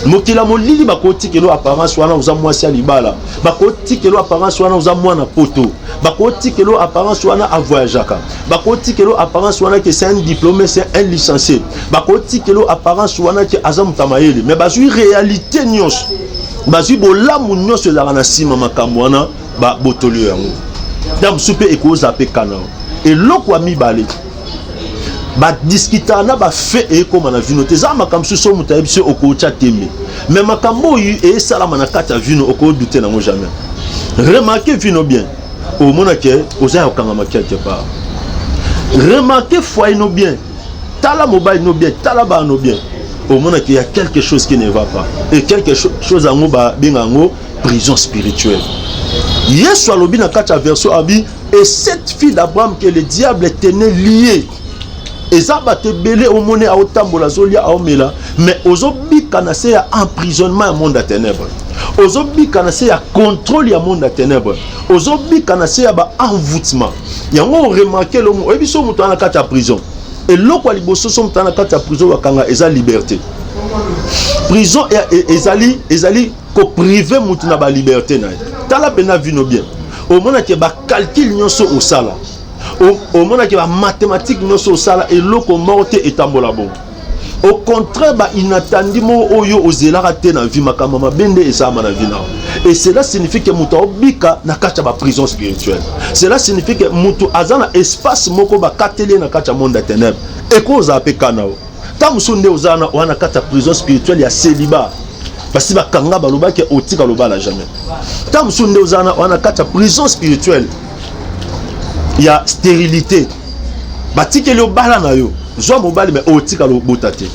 Mokila molili bakoti kelo apparence wana uza mwasi libala. Bakoti kelo apparence wana uza mwana poto. Bakoti kelo apparence wana a voyageaka. Bakoti kelo apparence wana que c'est un diplômé, c'est un licencié. Bakoti kelo apparence wana que azam tamayele. Mais bazui réalité nyos. Bazui bolamu nyos ezala na sima makambo wana ba botolio yango. Dam soupe ekoza pe kana. Et lokwa mi balé. Ba discuter na ba fait et comme na vino te za makam so muta ebise okocha tembe mais makambo yu et sala manakata vino oko douter na mo jamais. Remarquez vino bien au mona ke oza okanga quelque part. Remarquez foyer no bien tala mobile no bien tala ba no bien au mona ke y a quelque chose qui ne va pas et quelque chose en ba bingango prison spirituelle. Yesu alobi na kacha verso abi et cette fille d'Abraham que le diable tenait liée. Et ça va te belé au monde à otambola zolia à omela, mais aux obi kanase ya emprisonnement à monde à ténèbres. Aux obi kanase ya contrôle ya monde à ténèbres. Aux obi kanase ya ba envoûtement. Yango remarqué le mot ebiso muto na kata prison. Et loko liboso so muto na kata prison wakanga eza liberté. Prison ezali ko privé muto na ba liberté na. Tala pena vino bien. Au monde ke ba calcul nyonso au sala. Au monde qui va mathématique non so sala et loko morte et tambola bon. Au contraire ba inattendu mo oyo ozela te na vie makamama bende esama na vie na. Et cela signifie que muto obika na kacha ba prison spirituelle. Cela signifie que muto azana espace moko ba katele na kacha monde de ténèbres. Et koza pe kanao. Tam sunde ozana wana kacha prison spirituelle ya célibat. Parce que ba kanga ba loba ke otika loba la jamais. Tam sunde ozana wana kacha prison spirituelle. Il y a stérilité. Batike le bala na yo. Zo mobali mais otika lo botate.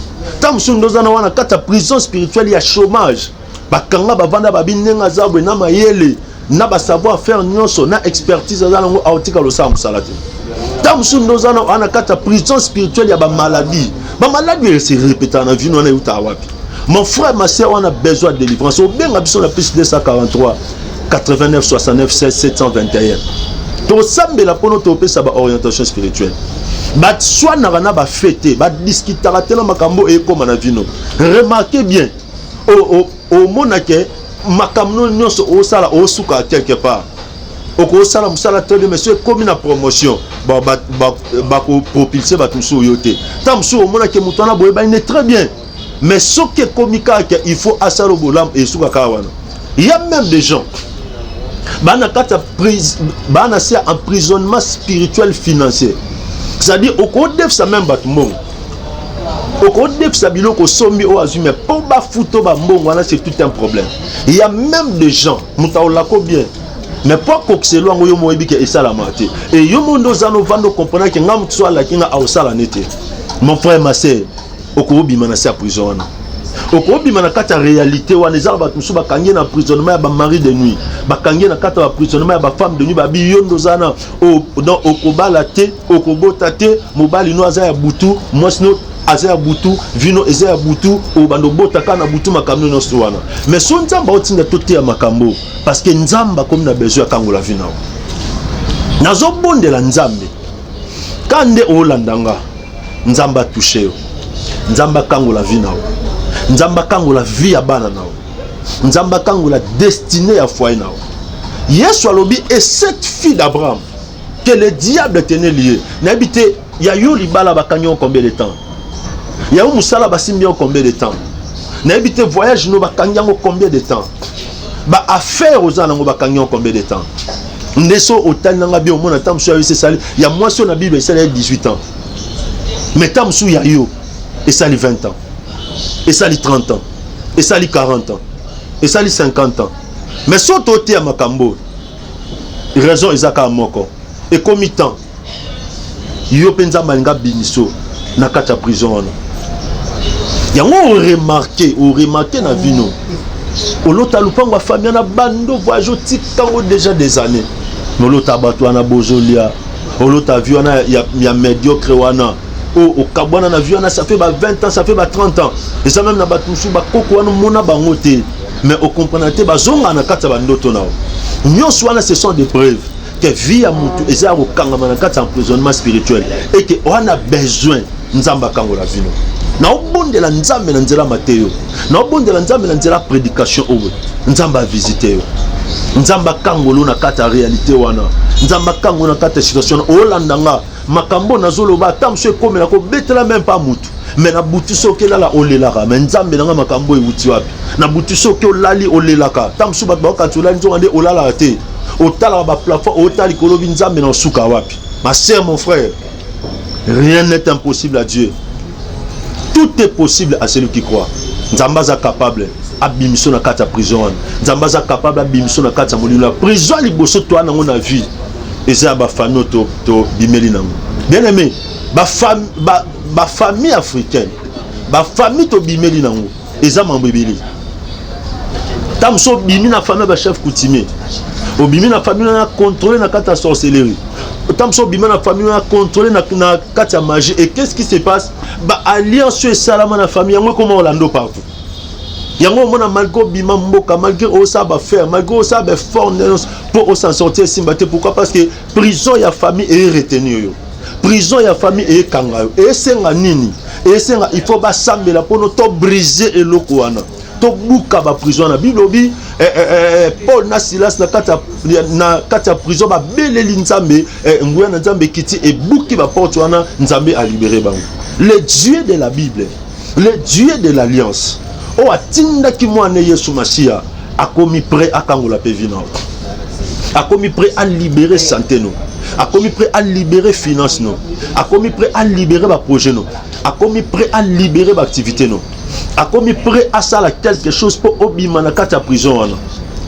Tam sundo zana wana kata prison spirituelle il y a chômage. Bakanga bavanda babinenga zabwe na mayele na ba savoir faire nyonso na expertise zana ngo otika lo sa musalate. Tam sundo zana wana kata prison spirituelle il y a ba maladie. Ba maladie se répète na vie na uta wapi. Mon frère ma sœur on a besoin de délivrance. Au benga biso na plus 243 89 69 16 721. To sambela pono to pesa ba orientation spirituelle. Ba soit na bana ba fêter, ba discuter tellement makambo e comme na vino. Remarquez bien. O monake makamno nyonso o sala o suka quelque part. O ko sala musala très bien monsieur comme na promotion. Ba ko propulser ba tout so yote. Tam so o monake mutana boye ba ne très bien. Mais ce qui est comique il faut asalo bolam et suka kawana. Il y a même des gens bana kata prise bana c'est emprisonnement spirituel financier. C'est-à-dire au code ça même batmo. Au code ça biloko sombi o azumi pour ba futo ba mbongo wana c'est tout un problème. Il y a même des gens mutaola ko bien. Mais pour que c'est loin yo moyebi ke esala mate. Et yo mondo zano vando comprendre que ngam tswa la kinga au sala nete. Mon frère ma sœur au ko bimana sa prison wana. Okobi manakata réalité wana ezala bato musu bakangi na emprisonnement ya ba mari de nuit bakangi na kata ba emprisonnement ya ba femme de nuit ba biyondo zana o dans okobala te okobota te mobali no aza ya butu mwasino aza ya butu vino eza ya butu o bando botaka na butu makambo no sowana mais son nzamba otinda tote ya makambo parce que nzamba comme na besoin kangola vina nazo bondela nzambe kande olandanga nzamba touché yo nzamba kangola vina nzamba kangola vie ya bana nao nzamba kangola destinée ya foyer nao Yesu alobi et cette fille d'Abraham que le diable tenait lié n'habité ya yo libala bakanyo combien de temps ya yo musala basimbi combien de temps n'habité voyage no bakanyango combien de temps ba affaire aux anango bakanyo combien de temps ndeso otali nanga bi omona tamsu ya sali ya mwasi na bible ça 18 ans mais tamsu ya yo et ça 20 ans et ça 30 ans et ça 40 ans et ça 50 ans mais soto te ya makambo raison ezaka moko et comme temps yo penza malinga biniso na kata prison wana yango o remarqué na vino olota lupango wa famille na bando voyage tikango déjà des années olota bato wana bozolia olota vie wana ya médiocre wana o kabwana na vie wana ça fait 20 ans ça fait 30 ans et ça même na batusu ba koko wana mona bango te mais au comprenante bazonga na kata bandoto nao nyonso wana ce sont des preuves que vie à mutu eza ko kangama na kata emprisonnement spirituel et que on a besoin nzamba kangola vino na obondela nzambe na nzela Mateo na obondela nzambe na nzela prédication owe nzamba visiter yo nzamba kangolo na kata réalité wana nzamba kangolo na kata situation olandanga makambo na zoloba tamso ekomela ko betela même pas mutu mais na butu soki la olelaka mais nzambe nanga makambo ewuti wapi na butu soki olali olelaka tamso bat ba katula nzonga nde olala te otala ba plafond otali kolobi nzambe na suka wapi ma sœur mon frère rien n'est impossible à Dieu tout est possible à celui qui croit nzamba za capable abimiso na kata prison nzamba za capable abimiso na kata molilo prison liboso to na ngona vie eza ba famille to bimeli nango bien aimé ba famille africaine ba famille to bimeli nango eza mambebeli tamso bimi na famille ba chef coutumier obimi na famille na contrôler na kata sorcellerie tamso bimi na famille na contrôler na kata magie et qu'est-ce qui se passe ba alliance et salama na famille yango comment olando partout yango mona malgré bima mboka malgré osa ba faire malgré osa ba force pour s'en sortir simbate pourquoi parce que prison ya famille est retenue yo prison ya famille est kanga yo et senga nini et senga il faut ba sambela pour no to briser eloko wana to buka ba prison na bilobi Paul na Silas na kata prison ba beleli nzambe nguya na nzambe kiti et buki ba porte wana nzambe a libéré bango le Dieu de la Bible le Dieu de l'alliance o atinda ki mwana Yesu Masia a commis prêt à kangola pevina a commis prêt à libérer santé nous a commis prêt à libérer finance nous a commis prêt à libérer ba projet nous a commis prêt à libérer ba activité nous a commis prêt à ça quelque chose pour obima na kata prison wana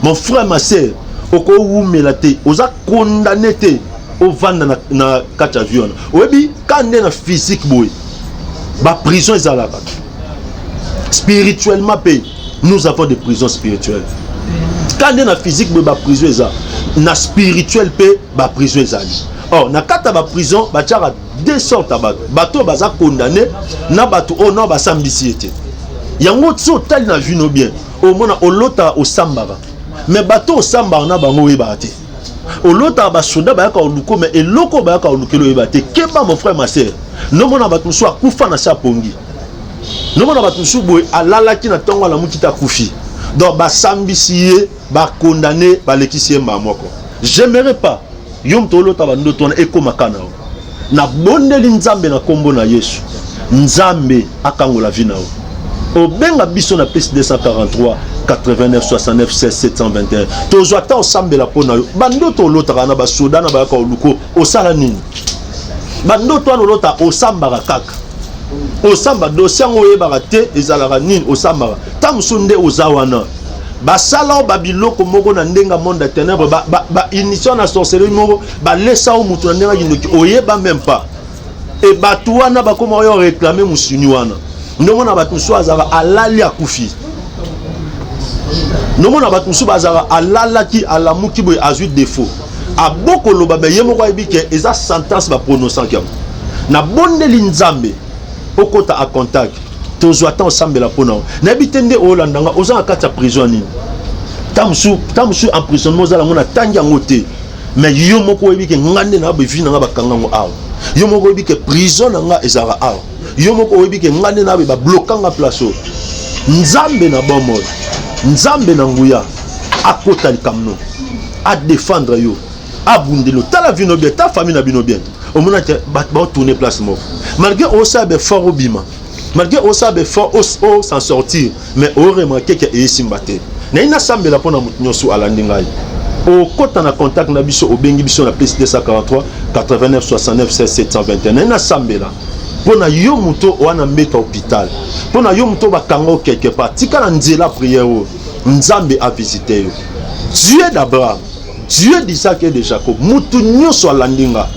mon frère ma sœur oko wumela te oza condamné te o vanda na kata vie wana obi kande na physique boy ba prison ezalaka spirituellement paix nous avons des prisons spirituelles quand on a physique ba prison eza na spirituel paix ba prison ezali or na kata ba prison ba tiara deux sortes bato baza condamné na bato o na ba sambisi ete yango tso tali na vie no bien au mona olota o sambara mais bato o sambara na bango yeba te olota ba soda ba ka oluko mais eloko ba ka olukelo yeba te keba mon frère ma sœur no mona bato so akufa na sa pongi no mona bato so boy alala ki na tongo la mukita kufi donc ba sambisi ba condamné ba lekisi mba moko j'aimerais pas yom tolota ba ndoto na ekomakana na bondeli nzambe na kombo na Yesu nzambe akangola vie na o benga biso na PS 243 89 69 16 721 tozwa ta osambela pona yo bandoto olota na basoda na bayaka oluko osala nini bandoto wana olota osambaka kaka osamba dossier ngo yebaka te ezalaka nini osambaka tamusu nde ozawana basala babiloko moko na ndenga monde de ténèbres ba initiation na sorcellerie moko ba lesa o mutu na ndenga kindoki oyeba même pas et batu wana bakoma yo réclamer musuni wana nomona batu so azaka alali akufi nomona batu so bazaka alala ki alamuki boy azui défaut aboko loba be yemo kwa ibike eza sentence ba prononcer kiam na bondeli nzambe okota a contact tozwa ta ensemble la pona na bitende olandanga oza akata prison ni tamsu emprisonnement za la ngona tangi ngote mais yo moko oyebi ke ngande na ba vie na ba kanga ngo awa yo moko oyebi ke prison nga ezara awa yo moko oyebi ke ngande na ba bloquanga place nzambe na bomo nzambe na nguya akota likamno a défendre yo a bundelo ta la vie no bien ta famille na bino bien au moment ba tourner place moko malgré osabe fort obima malgré osabe fort o s'en sortir mais au remarquer que esimbate na ina sambela pona mutunyoso alandingai au kota na contact na biso obengi biso na plus 243 89 69 16 721 na ina sambela pona yo muto wana mbeta hôpital pona yo muto bakanga quelque part tika na nzela prière nzambe a visité yo Dieu d'Abraham Dieu d'Isaac et de Jacob mutunyoso alandinga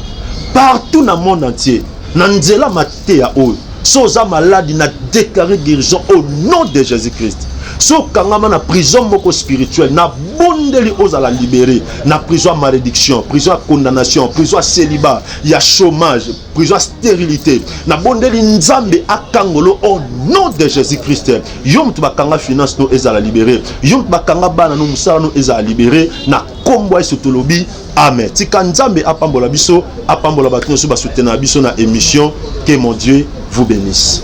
partout dans le monde entier na nzela mateya oyo soza malade na déclarer guérison au nom de Jésus-Christ. So kangama na prison moko spirituelle na bondeli ozala libéré na prison à malédiction, prison à condamnation, prison à célibat, ya chômage, prison à stérilité. Na bondeli nzambe akangolo au nom de Jésus-Christ. Yom tu bakanga finance no ezala libéré. Yom tu bakanga bana no musala no ezala libéré na kombo esotolobi. Amen. Tika nzambe apambola biso, apambola batino so ba soutenir biso na émission. Que mon Dieu vous bénisse.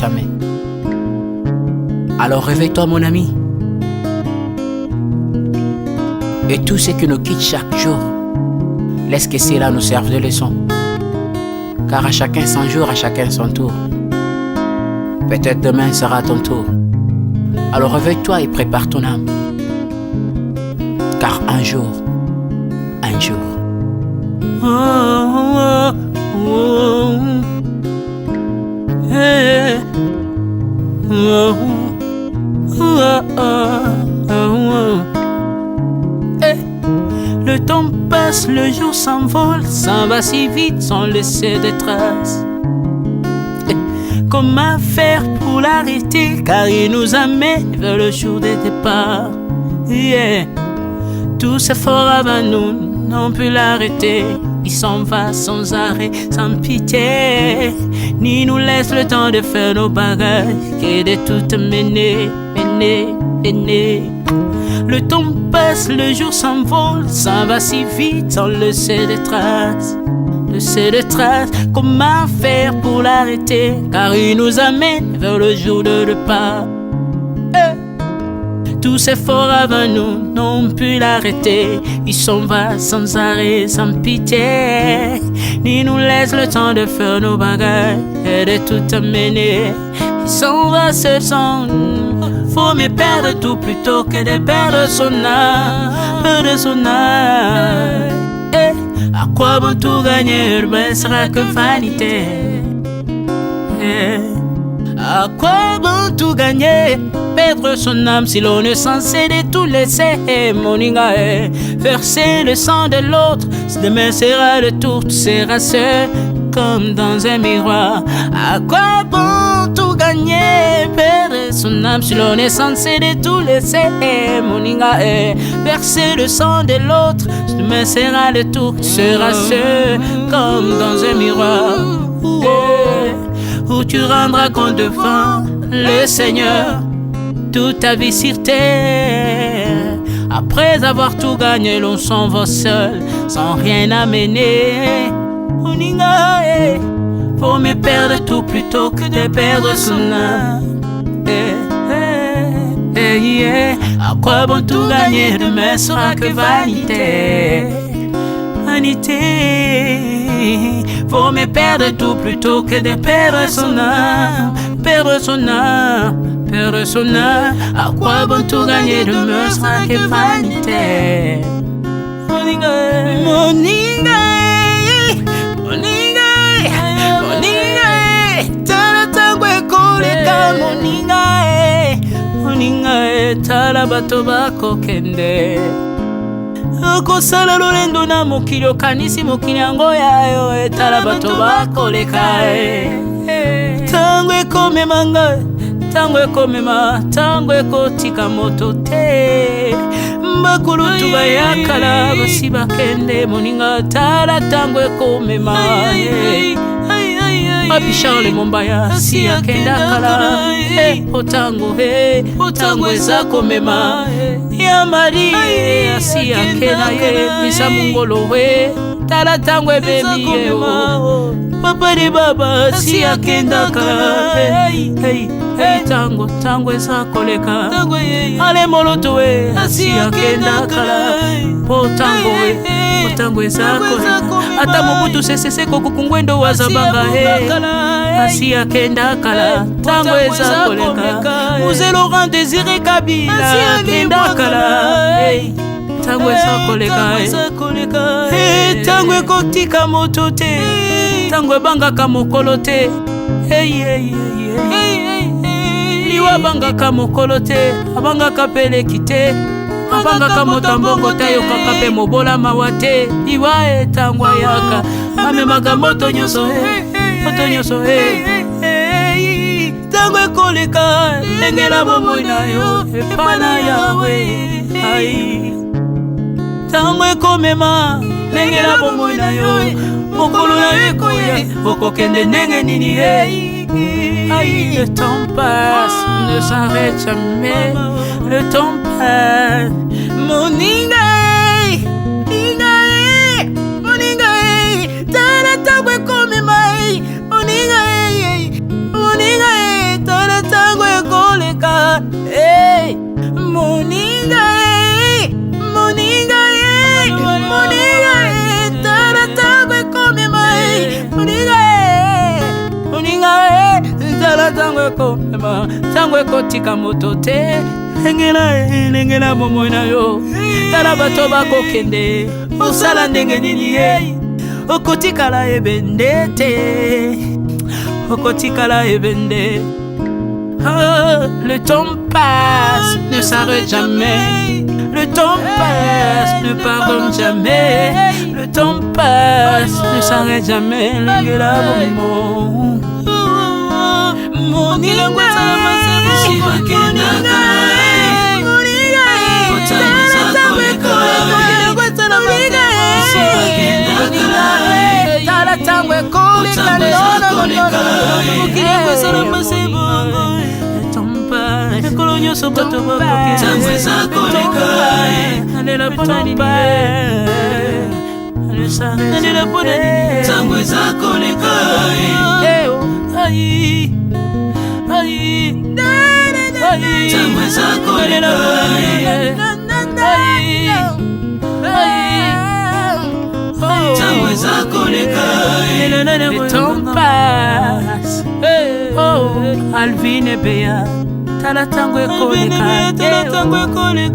Jamais. Alors réveille-toi mon ami. Et tout ce qui nous quitte chaque jour, laisse que cela nous serve de leçon. Car à chacun son jour, à chacun son tour. Peut-être demain sera ton tour. Alors réveille-toi et prépare ton âme. Car un jour. Oh, oh, oh, hey, oh, oh, oh, oh. Hey. Le temps passe, le jour s'envole, s'en va si vite sans laisser de traces. Hey. Comment faire pour l'arrêter, car il nous amène vers le jour de départ. Yeah. Tout s'effort avant nous, n'ont pu l'arrêter. Il s'en va sans arrêt, sans pitié, ni nous laisse le temps de faire nos bagages, que de tout mener. Le temps passe, le jour s'envole, s'en va si vite sans laisser de traces. Comment faire pour l'arrêter, car il nous amène vers le jour de départ. Tous ces forts avant nous n'ont pu l'arrêter. Il s'en va sans arrêt, sans pitié, ni nous laisse le temps de faire nos bagages et de tout amener. Il s'en va seul sans nous. Faut mieux perdre tout plutôt que de perdre son âme. Perdre son âme. À quoi bon tout gagner, mais sera que vanité. À quoi bon tout gagner, perdre son âme si l'on est censé de tout laisser. Mon inga, verser le sang de l'autre, demain sera le tour, tu seras seul comme dans un miroir. À quoi bon tout gagner, perdre son âme si l'on est censé de tout laisser. Mon inga, verser le sang de l'autre, demain sera le tour, tu seras seul comme dans un miroir. Où tu rendras compte devant le Seigneur toute ta vie sur terre. Après avoir tout gagné, l'on s'en va seul, sans rien amener. Faut mieux perdre tout plutôt que de perdre son âme. À quoi bon tout gagner, demain sera que vanité. Faut me perdre tout plutôt que de perdre son âme. Perdre son âme. À quoi bon tout gagner, demain sera que vanité. Moninga, tala tangwe koleka moninga, tala bato bako kende. Kosala lolendo na mokili okanisi mokili yango yayo, etala bato bakoleka. Tango ekomema ngai, tango ekomema, tango ekotika moto te. Bakulutu bayakala basi bakende moninga, tala tango ekomema. Papi Charles Mombaya si akenda kala otango otango eza komema ya mari si akenda ye misa mungolo tala tango ebemi ye papa de baba si akenda kala tango eza koleka ale moloto si akenda kala potango eza koleka ata mobutu sesese kokukungwendo wazabanga asi akenda kala tango eza koleka Mzee Laurent Désiré Kabila akenda kala tango eza koleka tango ekotika moto te tango ebangaka mokolo te liwa abangaka mokolo te abangaka peleki te abangaka motambongo te ayokaka mpe mobola mawa te liwa tango ayaka amemaka moto nyonso tango ekoleka ndenge na bomoi na yo epai na yawe tango ekomema ndenge na bomoi na yo mokolo na yo ekoya okokende ndenge nini le temps passe, ne s'arrête jamais. Le temps passe. Moninga, tara tangwe kome mai. Moninga, tara tangwe koleka. Moninga, tara tangwe kome mai. Moninga, tango ekotika moto te engela bomoi na yo tala bato bakokende osala ndenge nini okotikala ebende te okotikala ebende le temps passe ne s'arrête jamais le temps passe ne pardonne jamais le temps passe ne s'arrête jamais engela bomoi Moninga, si wakenda tala tango ekoleka ekolo nyonso bato bakokealela tango eza koleka le temps passe. Alvin et Béa, tala tango ekoleka.